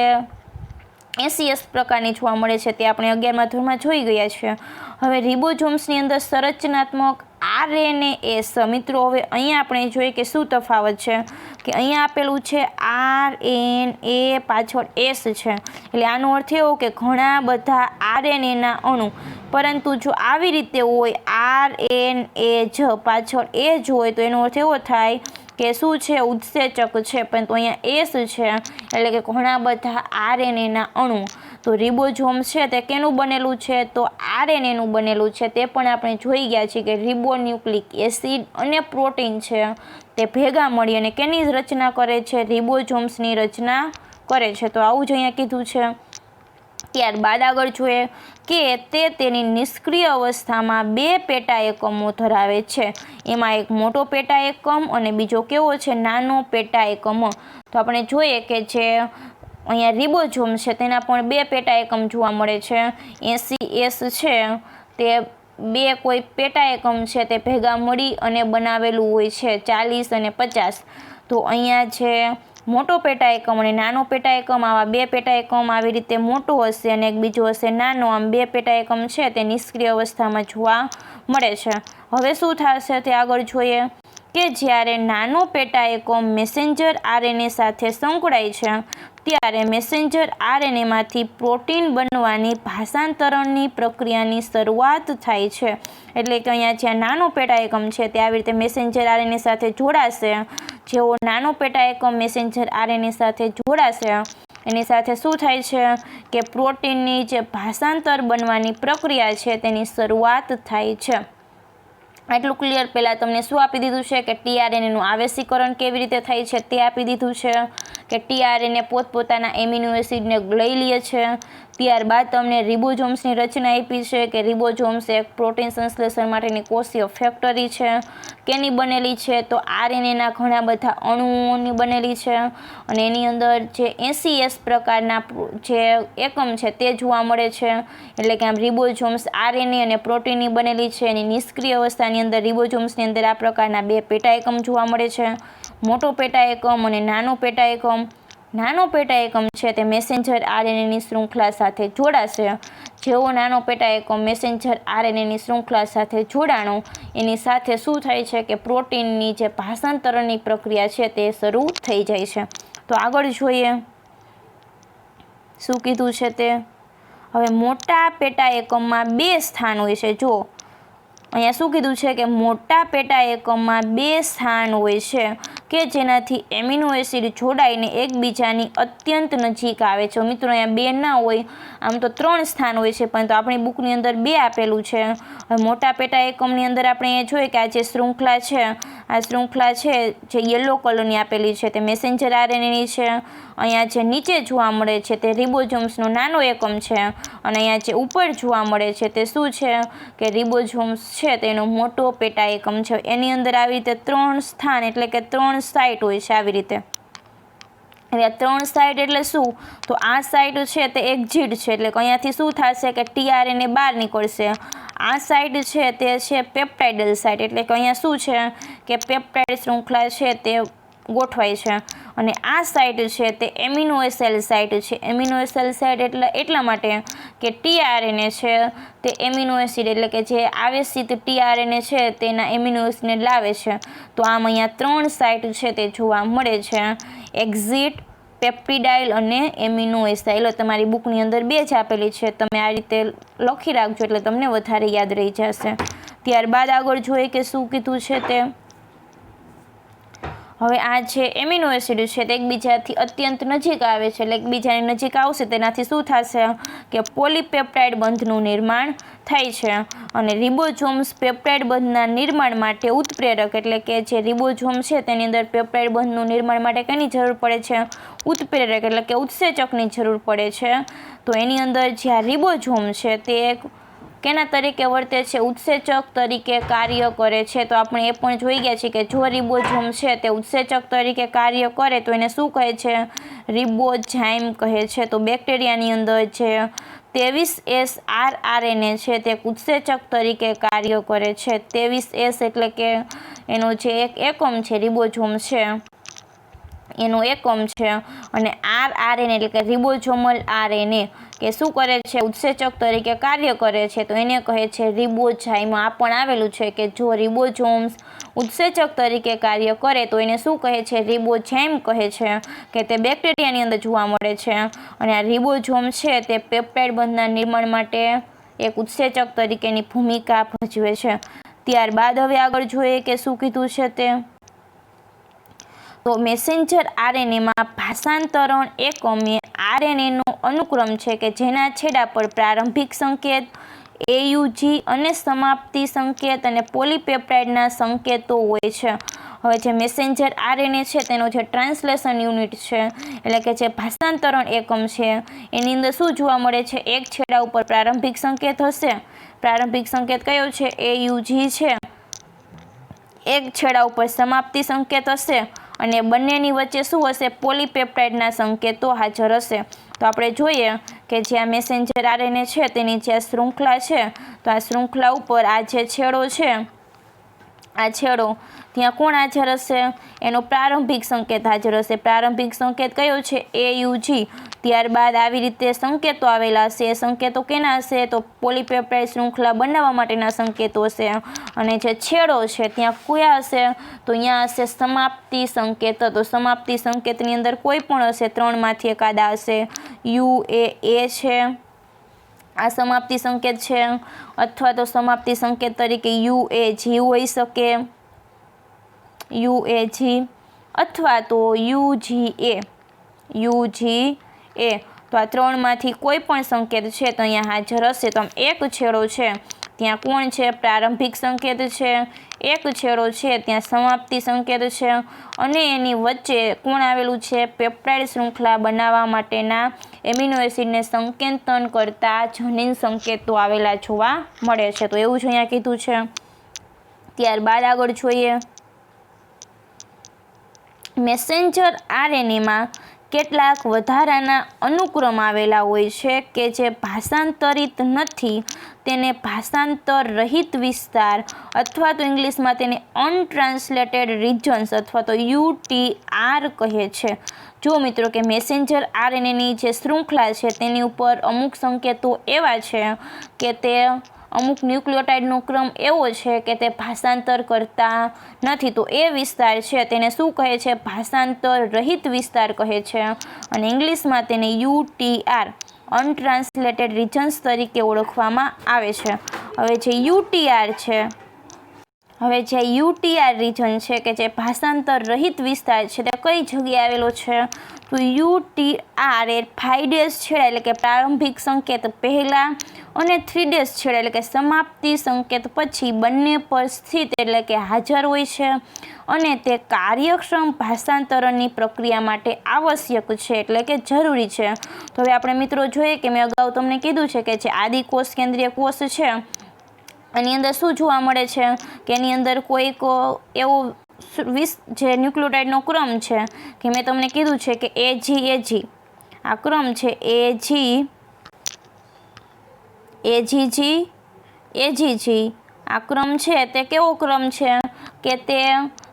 [SPEAKER 1] 80S પ્રકારની જોવા મળે છે, તે આપણે 11મા ધોરણમાં જોઈ ગયા છે. હવે રિબોઝોમ્સની અંદર સંરચનાત્મક RNAS. મિત્રો હવે અહીંયા આપણે જોઈએ કે શું તફાવત છે, કે અહીંયા આપેલું છે RNA પાછળ S છે, એટલે આનો અર્થ એવો કે ઘણા બધા RNAના અણુ. પરંતુ જો આવી રીતે હોય RNA જ પાછળ એ જ હોય તો એનો અર્થ એવો થાય કે શું છે, ઉત્સેચક છે. પરંતુ અહીંયા S છે એટલે કે ઘણા બધા RNAના અણુ. તો રિબોઝોમ છે તે કેનું બનેલું છે, તો RNAનું બનેલું છે. તે પણ આપણે જોઈ ગયા છીએ કે રિબોન્યુક્લિક એસિડ અને પ્રોટીન છે તે ભેગા મળી અને કેની રચના કરે છે, રિબોઝોમ્સની રચના કરે છે. તો આવું જ અહીંયા કીધું છે. ત્યારબાદ આગળ જોઈએ કે તે તેની નિષ્ક્રિય અવસ્થામાં 2 પેટા એકમો ધરાવે છે. એમાં એક મોટો પેટા એકમ અને બીજો કેવો છે, નાનો પેટા એકમ. તો આપણે જોઈએ કે જે અહીંયા રિબોઝોમ છે તેના પણ 2 પેટા એકમ જોવા મળે છે. 80S છે તે 2 કોઈ પેટા એકમ છે તે ભેગા મળી અને બનાવેલું હોય છે 40 અને 50. તો અહીંયા છે મોટો પેટા એકમ અને નાનો પેટા એકમ, આવા 2 પેટા એકમ આવી રીતે મોટો હશે અને એક બીજો હશે નાનો. આમ 2 પેટા એકમ છે તે નિષ્ક્રિય અવસ્થામાં જોવા મળે છે. હવે શું થશે તે આગળ જોઈએ કે જ્યારે નાનો પેટા એકમ મેસેન્જર RNA સાથે સંકળાય છે ત્યારે મેસેન્જર RNAમાંથી પ્રોટીન બનવાની ભાષાંતરણની પ્રક્રિયાની શરૂઆત થાય છે. એટલે કે અહીંયા જ્યાં નાનો પેટા એકમ છે તે આવી રીતે મેસેન્જર RNA સાથે જોડાશે. જેવો નાનો પેટા એકમ મેસેન્જર RNA સાથે જોડાશે એની સાથે શું થાય છે કે પ્રોટીનની જે ભાષાંતર બનવાની પ્રક્રિયા છે તેની શરૂઆત થાય છે. આટલું ક્લિયર. પહેલાં તમને શું આપી દીધું છે કે tRNAનું આવેશીકરણ કેવી રીતે થાય છે તે આપી દીધું છે, કે tRNA પોતપોતાના એમિનો એસિડને લઈ લે છે. ત્યારબાદ તમને રિબોઝોમ્સની રચના આપી છે કે રિબોઝોમ્સ એક પ્રોટીન સંશ્લેષણ માટેની કોષીય ફેક્ટરી છે. કેની બનેલી છે, તો RNAના ઘણા બધા અણુઓની બનેલી છે અને એની અંદર જે 80S પ્રકારના જે એકમ છે તે જોવા મળે છે. એટલે કે આમ રિબોઝોમ્સ RNA અને પ્રોટીનની બનેલી છે. એની નિષ્ક્રિય અવસ્થાની અંદર રિબોઝોમ્સની અંદર આ પ્રકારના 2 પેટા એકમ જોવા મળે છે, મોટો પેટા એકમ અને નાનો પેટા એકમ. નાનો પેટા એકમ છે તે મેસેન્જર RNAની શૃંખલા સાથે જોડાશે. જેવો નાનો પેટા એકમ મેસેન્જર RNAની શૃંખલા સાથે જોડાણો એની સાથે શું થાય છે કે પ્રોટીનની જે ભાષાંતરણની પ્રક્રિયા છે તે શરૂ થઈ જાય છે. તો આગળ જોઈએ શું કીધું છે તે. હવે મોટા પેટા એકમમાં 2 સ્થાન હોય છે. જો અહીંયા શું કીધું છે કે મોટા પેટા એકમમાં 2 સ્થાન હોય છે કે જેનાથી એમિનો એસિડ જોડાઈને એકબીજાની અત્યંત નજીક આવે છે. મિત્રો અહીંયા 2 ના હોય, આમ તો 3 સ્થાન હોય છે, પરંતુ આપણી બુકની અંદર 2 આપેલું છે. હવે મોટા પેટા એકમની અંદર આપણે અહીંયા જોઈએ કે આ જે શૃંખલા છે, આ શૃંખલા છે જે યલો કલરની આપેલી છે તે મેસેન્જર RNAની છે. અહીંયા જે નીચે જોવા મળે છે તે રિબોઝોમ્સનો નાનો એકમ છે અને અહીંયા જે ઉપર જોવા મળે છે તે શું છે કે રિબોઝોમ્સ છે તેનો મોટો પેટા એકમ છે. એની અંદર આવી રીતે 3 સ્થાન એટલે કે 3 સાઇટ હોય છે આવી રીતે. હવે આ 3 સાઇટ એટલે શું, તો આ સાઇટ છે તે એક્ઝિટ છે એટલે કે અહીંયાથી શું થશે કે tRNA બહાર નીકળશે. આ સાઇટ છે તે છે પેપ્ટાઇડલ સાઇટ એટલે કે અહીંયા શું છે કે પેપ્ટાઇડ શૃંખલા છે તે ગોઠવાય છે. અને આ સાઇટ છે તે એમિનો સેલ સાઇટ છે. એમિનો સેલ સાઇટ એટલા માટે કે tRNA છે તે એમિનો એસિડ એટલે કે જે આવેશિત tRNA છે તેના એમિનો એસિડને લાવે છે. તો આમ અહીંયા 3 સાઇટ છે તે જોવા મળે છે, એક્ઝિટ, પેપ્ટિડાઇલ અને એમિનો એસાઇલ. તમારી બુકની અંદર 2 જ આપેલી છે, તમે આ રીતે લખી રાખજો એટલે તમને વધારે યાદ રહી જશે. ત્યારબાદ આગળ જોઈએ કે શું કીધું છે તે. હવે આ જે એમિનો એસિડ છે તે એકબીજાથી અત્યંત નજીક આવે છે એટલે એકબીજાની નજીક આવશે તેનાથી શું થશે કે પોલીપેપ્ટાઇડ બંધનું નિર્માણ થાય છે. અને રિબોઝોમ્સ પેપ્ટાઇડ બંધના નિર્માણ માટે ઉત્પ્રેરક એટલે કે જે રિબોઝોમ છે તેની અંદર પેપ્ટાઇડ બંધનું નિર્માણ માટે કેની જરૂર પડે છે, ઉત્પ્રેરક એટલે કે ઉત્સેચકની જરૂર પડે છે. તો એની અંદર જે આ રિબોઝોમ છે તે એક કેના તરીકે વર્તે છે, ઉત્સેચક તરીકે કાર્ય કરે છે. તો આપણે એ પણ જોઈ ગયા છીએ કે જો રિબોઝોમ છે તે ઉત્સેચક તરીકે કાર્ય કરે તો એને શું કહે છે, રિબોઝાઇમ કહે છે. તો બેક્ટેરિયાની અંદર જે 23S rRNA છે તે ઉત્સેચક તરીકે કાર્ય કરે છે. 23S એટલે કે એનો જે એક એકમ છે રિબોઝોમ છે એનો એકમ છે અને RNA એટલે કે રિબોઝોમલ RNA કે શું કરે છે, ઉત્સેચક તરીકે કાર્ય કરે છે, તો એને કહે છે રિબોઝાઇમ. આ પણ આવેલું છે કે જો રિબોઝોમ્સ ઉત્સેચક તરીકે કાર્ય કરે તો એને શું કહે છે, રિબોઝાઇમ કહે છે, કે તે બેક્ટેરિયાની અંદર જોવા મળે છે. અને આ રિબોઝોમ છે તે પેપ્ટાઇડ બંધના નિર્માણ માટે એક ઉત્સેચક તરીકેની ભૂમિકા ભજવે છે. ત્યારબાદ હવે આગળ જોઈએ કે શું કીધું છે તે. તો મેસેન્જર RNAમાં ભાષાંતરણ એકમ એ RNAનો અનુક્રમ છે કે જેના છેડા પર પ્રારંભિક સંકેત AUG અને સમાપ્તિ સંકેત અને પોલીપેપ્ટાઇડના સંકેતો હોય છે. હવે જે મેસેન્જર RNA છે તેનો જે ટ્રાન્સલેશન યુનિટ છે એટલે કે જે ભાષાંતરણ એકમ છે એની અંદર શું જોવા મળે છે, એક છેડા ઉપર પ્રારંભિક સંકેત હશે. પ્રારંભિક સંકેત કયો છે, AUG છે. એક છેડા ઉપર સમાપ્તિ સંકેત હશે અને બંનેની વચ્ચે શું હશે, પોલીપેપ્ટાઇડના સંકેતો હાજર હશે. તો આપણે જોઈએ કે જે આ મેસેન્જર RNA છે તેની જે શૃંખલા છે તો આ શૃંખલા ઉપર આ જે છેડો છે, આ છેડો ત્યાં કોણ હાજર હશે, એનો પ્રારંભિક સંકેત હાજર હશે. પ્રારંભિક સંકેત કયો છે, AUG. ત્યારબાદ આવી રીતે સંકેતો આવેલા હશે. એ સંકેતો કેના હશે, તો પોલીપેપ્ટાઇડ શૃંખલા બનાવવા માટેના સંકેતો હશે. અને જે છેડો છે ત્યાં કયા હશે, તો અહીંયા હશે સમાપ્તિ સંકેત. તો સમાપ્તિ સંકેતની અંદર કોઈ પણ હશે, ત્રણમાંથી એકાદા હશે. UAA છે, આ સમાપ્તિ સંકેત છે, અથવા તો સમાપ્તિ સંકેત તરીકે UAG હોઈ શકે, UAG, અથવા તો UGA. તો આ ત્રણમાંથી કોઈ પણ સંકેત છે તો અહીંયા હાજર હશે. તો આમ એક છેડો છે ત્યાં કોણ છે, પ્રારંભિક સંકેત છે. એક છેડો છે ત્યાં સમાપ્તિ સંકેત છે અને એની વચ્ચે કોણ આવેલું છે, પેપ્ટાઇડ શૃંખલા બનાવવા માટેના એમિનો એસિડને સંકેતન કરતા જનીન સંકેતો આવેલા જોવા મળે છે. તો એવું જ અહીંયા કીધું છે. ત્યારબાદ આગળ જોઈએ, મેસેન્જર RNAમાં કેટલાક વધારાના અનુક્રમ આવેલા હોય છે કે જે ભાષાંતરિત નથી, તેને ભાષાંતર રહિત વિસ્તાર અથવા તો ઇંગ્લિશમાં તેને અનટ્રાન્સલેટેડ રિજન્સ અથવા તો UTR કહે છે. જો મિત્રો કે મેસેન્જર RNAની જે શૃંખલા છે તેની ઉપર અમુક સંકેતો એવા છે કે તે અમુક ન્યુક્લિયોટાઇડનો ક્રમ એવો છે કે તે ભાષાંતર કરતા નથી, તો એ વિસ્તાર છે તેને શું કહે છે, ભાષાંતર રહિત વિસ્તાર કહે છે. અને ઇંગ્લિશમાં તેને UTR અનટ્રાન્સલેટેડ રિજન્સ તરીકે ઓળખવામાં આવે છે. હવે જે UTR છે, હવે જે UTR રિજન છે કે જે ભાષાંતર રહિત વિસ્તાર છે તે કઈ જગ્યાએ આવેલો છે, તો UTR એ 5' છેડા એટલે કે પ્રારંભિક સંકેત પહેલા અને 3' છેડા એટલે કે સમાપ્તિ સંકેત પછી બંને પર સ્થિત એટલે કે હાજર હોય છે અને તે કાર્યક્ષમ ભાષાંતરણની પ્રક્રિયા માટે આવશ્યક છે એટલે કે જરૂરી છે. તો હવે આપણે મિત્રો જોઈએ કે મેં અગાઉ તમને કીધું છે કે જે આદિકોષ કેન્દ્રીય કોષ છે એની અંદર શું જોવા મળે છે કે એની અંદર કોઈક એવો જે ન્યુક્લિયોટાઇડનો ક્રમ છે કે મેં તમને કીધું છે કે AG આ ક્રમ છે, AGG આ ક્રમ છે તે કેવો ક્રમ છે કે તે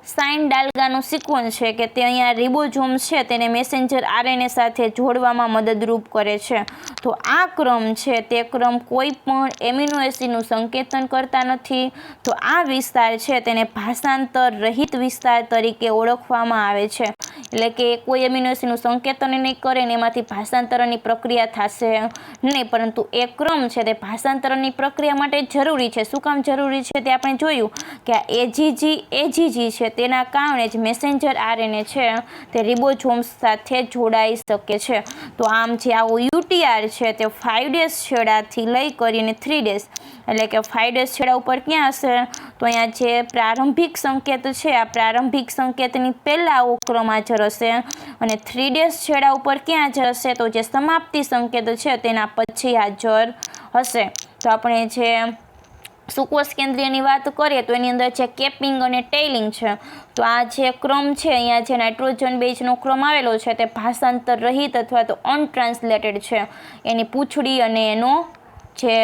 [SPEAKER 1] સાઇન ડાલ્ગાનો સિક્વન્સ છે કે તે અહીંયા રિબોઝોમ્સ છે તેને મેસેન્જર RNA સાથે જોડવામાં મદદરૂપ કરે છે. તો આ ક્રમ છે તે ક્રમ કોઈ પણ એમિનો એસિડનું સંકેતન કરતા નથી. તો આ વિસ્તાર છે તેને ભાષાંતર રહિત વિસ્તાર તરીકે ઓળખવામાં આવે છે. એટલે કે કોઈ એમિનો એસિડનું સંકેતન નહીં કરે ને એમાંથી ભાષાંતરણની પ્રક્રિયા થશે નહીં, પરંતુ એ ક્રમ છે તે ભાષાંતરણની પ્રક્રિયા માટે જરૂરી છે. શું કામ જરૂરી છે તે આપણે જોયું કે આ AGG છે તેના કારણે જ મેસેન્જર RNA છે તે રિબોઝોમ્સ સાથે જોડાઈ શકે છે. તો આમ જે આવો UTR છે તે 5' છેડાથી લઈ કરીને 3' એટલે કે 5' છેડા ઉપર ક્યાં હશે, તો અહીંયા જે પ્રારંભિક સંકેત છે આ પ્રારંભિક સંકેતની પહેલા આવો ક્રમ હાજર હશે અને 3' છેડા ઉપર ક્યાં હાજર હશે, તો જે સમાપ્તિ સંકેત છે તેના પછી હાજર હશે. તો આપણે જે સુકોષ કેન્દ્રીયની વાત કરીએ તો એની અંદર જે કેપિંગ અને ટેઇલિંગ છે, તો આ જે ક્રમ છે અહીંયા જે નાઇટ્રોજન બેઝનો ક્રમ આવેલો છે તે ભાષાંતર રહિત અથવા તો અનટ્રાન્સલેટેડ છે. એની પૂંછડી અને એનો જે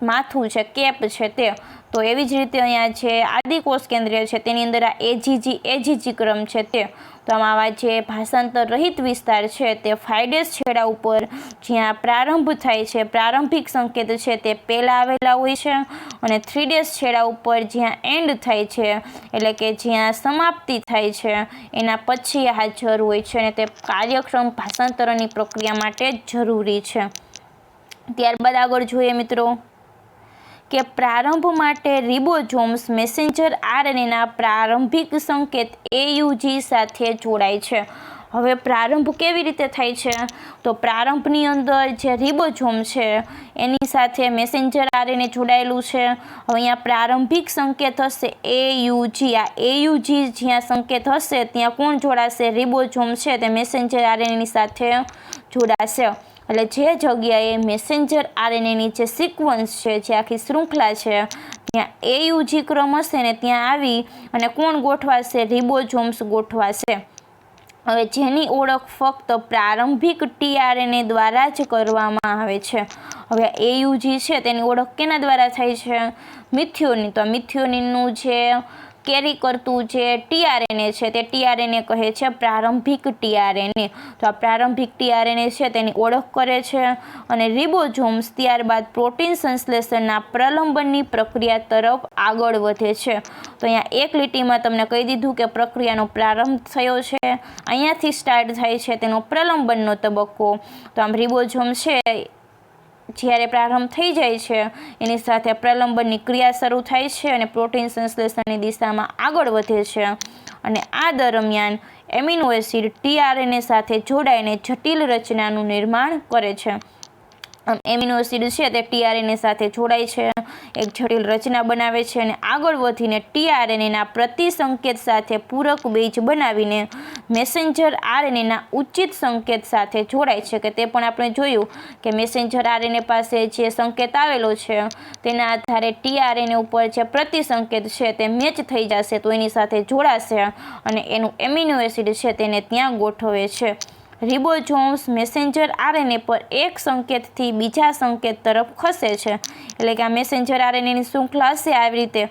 [SPEAKER 1] માથું છે કેપ છે તે, તો એવી જ રીતે અહીંયા છે આદિકોષ કેન્દ્રીય છે તેની અંદર આ એજીજી ક્રમ છે તે. તો આમાં આવા જે ભાષાંતર રહિત વિસ્તાર છે તે 5' છેડા ઉપર જ્યાં પ્રારંભ થાય છે, પ્રારંભિક સંકેત છે તે પહેલાં આવેલા હોય છે, અને 3' છેડા ઉપર જ્યાં એન્ડ થાય છે એટલે કે જ્યાં સમાપ્તિ થાય છે એના પછી હાજર હોય છે, અને તે કાર્યક્ષમ ભાષાંતરની પ્રક્રિયા માટે જરૂરી છે. ત્યારબાદ આગળ જોઈએ મિત્રો કે પ્રારંભ માટે રિબોઝોમ્સ મેસેન્જર આરએનએના પ્રારંભિક સંકેત AUG સાથે જોડાય છે. હવે પ્રારંભ કેવી રીતે થાય છે? તો પ્રારંભની અંદર જે રિબોઝોમ છે એની સાથે મેસેન્જર આરએનએ જોડાયેલું છે. હવે અહીંયા પ્રારંભિક સંકેત હશે AUG. આ AUG જ્યાં સંકેત હશે ત્યાં કોણ જોડાશે? રિબોઝોમ છે તે મેસેન્જર આરએનએની સાથે જોડાશે. એટલે જે જગ્યાએ મેસેન્જર આરએનએની જે સિક્વન્સ છે, જે આખી શૃંખલા છે, ત્યાં AUG ક્રમ હશે ને ત્યાં આવી અને કોણ ગોઠવાશે? રિબોઝોમ્સ ગોઠવાશે. હવે જેની ઓળખ ફક્ત પ્રારંભિક tRNA દ્વારા જ કરવામાં આવે છે. હવે AUG છે તેની ઓળખ કેના દ્વારા થાય છે? મિથિયોનિન. તો મિથિયોનિનનું જે કેરી કરતું જે tRNA છે તે tRNA કહે છે પ્રારંભિક tRNA. તો આ પ્રારંભિક tRNA છે તેની ઓળખ કરે છે, અને રિબોઝોમ્સ ત્યારબાદ પ્રોટીન સંશ્લેષણના પ્રલંબનની પ્રક્રિયા તરફ આગળ વધે છે. તો અહીંયા એક લીટીમાં તમને કહી દીધું કે પ્રક્રિયાનો પ્રારંભ થયો છે, અહીંયાથી સ્ટાર્ટ થાય છે તેનો પ્રલંબનનો તબક્કો. તો આમ રિબોઝોમ છે જ્યારે પ્રારંભ થઈ જાય છે એની સાથે પ્રલંબનની ક્રિયા શરૂ થાય છે અને પ્રોટીન સંશ્લેષણની દિશામાં આગળ વધે છે, અને આ દરમિયાન એમિનો એસિડ tRNA સાથે જોડાઈને જટિલ રચનાનું નિર્માણ કરે છે. આમ એમિનો એસિડ છે તે tRNA સાથે જોડાય છે, એક જટિલ રચના બનાવે છે, અને આગળ વધીને tRNAના પ્રતિસંકેત સાથે પૂરક બેઝ બનાવીને મેસેન્જર આરએનએના ઉચિત સંકેત સાથે જોડાય છે. કે તે પણ આપણે જોયું કે મેસેન્જર આરએનએ પાસે જે સંકેત આવેલો છે તેના આધારે tRNA ઉપર જે પ્રતિસંકેત છે તે મેચ થઈ જશે તો એની સાથે જોડાશે, અને એનું એમિનો એસિડ છે તેને ત્યાં ગોઠવે છે. રિબોઝોમ્સ મેસેન્જર આરએનએ પર એક સંકેતથી બીજા સંકેત તરફ ખસે છે. એટલે કે આ મેસેન્જર આરએનએની શૃંખલા હશે આવી રીતે,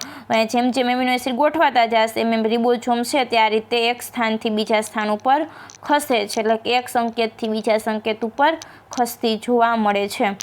[SPEAKER 1] જેમ જેમ એમિનો એસિડ ગોઠવાતા જશે એમ રિબોઝોમ છે તે આ રીતે એક સ્થાનથી બીજા સ્થાન ઉપર ખસે છે. એટલે કે એક સંકેતથી બીજા સંકેત ઉપર ખસતી જોવા મળે છે.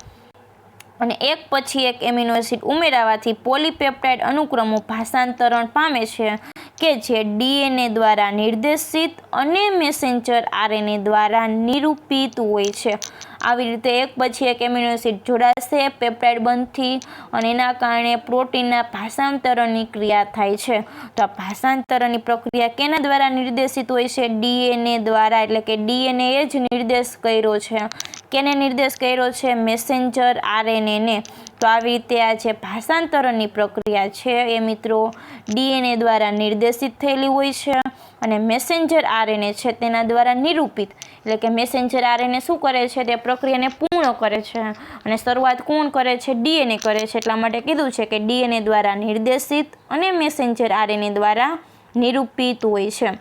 [SPEAKER 1] અને એક પછી એક એમિનો એસિડ ઉમેરાવાથી પોલીપેપ્ટાઇડ અનુક્રમો ભાષાંતરણ પામે છે કે જે DNA દ્વારા નિર્દેશિત અને મેસેન્જર આરએનએ દ્વારા નિરૂપિત હોય છે. આવી રીતે એક પછી એક એમિનો એસિડ જોડાશે પેપ્ટાઇડ બંધથી, અને એના કારણે પ્રોટીનના ભાષાંતરણની ક્રિયા થાય છે. તો આ ભાષાંતરણની પ્રક્રિયા કેના દ્વારા નિર્દેશિત હોય છે? DNA દ્વારા. એટલે કે DNA એ જ નિર્દેશ કર્યો છે. કેને નિર્દેશ કર્યો છે? મેસેન્જર આરએનએને. તો આવી રીતે આ જે ભાષાંતરણની પ્રક્રિયા છે એ મિત્રો DNA દ્વારા નિર્દેશિત થયેલી હોય છે, અને મેસેન્જર આરએનએ છે તેના દ્વારા નિરૂપિત. એટલે કે મેસેન્જર આરએનએ શું કરે છે? તે પ્રક્રિયાને પૂર્ણ કરે છે, અને શરૂઆત કોણ કરે છે? DNA કરે છે. એટલા માટે કીધું છે કે DNA દ્વારા નિર્દેશિત અને મેસેન્જર આરએનએ દ્વારા નિરૂપિત હોય છે.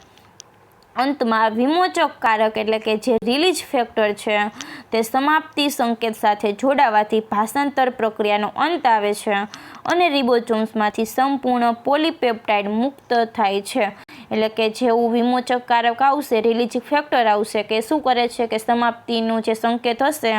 [SPEAKER 1] અંતમાં વિમોચક કારક એટલે કે જે રિલીઝ ફેક્ટર છે તે સમાપ્તિ સંકેત સાથે જોડાવાથી ભાષાંતર પ્રક્રિયાનો અંત આવે છે, અને રિબોઝોમ્સમાંથી સંપૂર્ણ પોલીપેપ્ટાઇડ મુક્ત થાય છે. એટલે કે જેવું વિમોચક કારક આવશે, રિલીઝ ફેક્ટર આવશે, કે શું કરે છે કે સમાપ્તિનો જે સંકેત હશે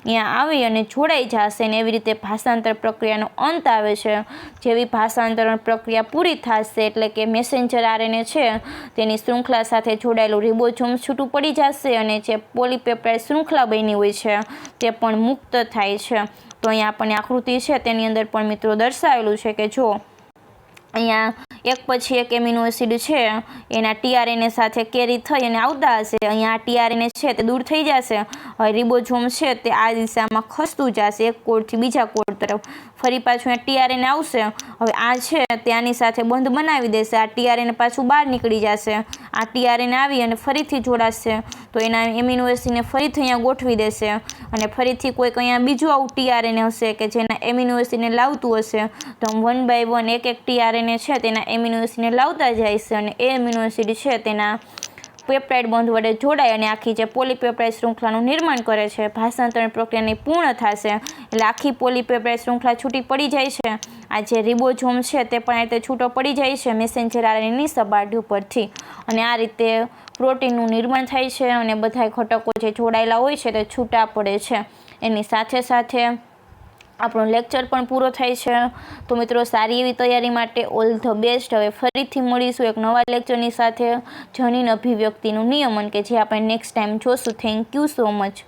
[SPEAKER 1] અહીંયા આવી અને જોડાઈ જશે, ને એવી રીતે ભાષાંતર પ્રક્રિયાનો અંત આવે છે. જેવી ભાષાંતરણ પ્રક્રિયા પૂરી થશે એટલે કે મેસેન્જર આરએનએ છે તેની શૃંખલા સાથે જોડાયેલું રિબોઝોમ છૂટું પડી જશે, અને જે પોલીપેપ્ટાઇડ શૃંખલા બની હોય છે તે પણ મુક્ત થાય છે. તો અહીંયા આપણને આકૃતિ છે તેની અંદર પણ મિત્રો દર્શાવેલું છે કે જો અહીંયા એક પછી એક એમિનો એસિડ છે એના tRNA સાથે કેરી થઈ અને આવતા હશે. અહીંયા tRNA છે તે દૂર થઈ જશે, હવે રિબોઝોમ છે તે આ દિશામાં ખસતું જશે એક કોડથી બીજા કોડ તરફ. ફરી પાછું tRNA આવશે, હવે આ છે ત્યાંની સાથે બંધ બનાવી દેશે, આ tRNA પાછું બહાર નીકળી જશે, આ tRNA આવી અને ફરીથી જોડાશે તો એના એમિનો એસિડને ફરીથી અહીંયા ગોઠવી દેશે, અને ફરીથી કોઈક અહીંયા બીજું આવું tRNA હશે કે જેના એમિનો એસિડને લાવતું હશે, તો 1 by 1 એક tRNA છે તેના એમિનો એસિડને લાવતા જાય છે, અને એ એમિનો એસિડ છે તેના પેપ્ટાઇડ બંધ વડે જોડાય અને આખી જે પોલીપેપ્ટાઇડ શૃંખલાનું નિર્માણ કરે છે, ભાષાંતરણ પ્રક્રિયાની પૂર્ણ થશે એટલે આખી પોલીપેપ્ટાઇડ શૃંખલા છૂટી પડી જાય છે. આ જે રિબોઝોમ છે તે પણ આ રીતે છૂટો પડી જાય છે મેસેન્જર આરએનએની સપાટી ઉપરથી અને આ રીતે પ્રોટીનનું નિર્માણ થાય છે અને બધા ઘટકો જે જોડાયેલા હોય છે તે છૂટા પડે છે. એની સાથે સાથે આપણો લેક્ચર પણ પૂરો થાય છે. તો મિત્રો સારી એવી તૈયારી માટે ઓલ ધ બેસ્ટ. હવે ફરીથી મળીશું એક નવા લેક્ચરની સાથે જનીન અભિવ્યક્તિનું નિયમન કે જે આપણે નેક્સ્ટ ટાઈમ જોશું. Thank you so much.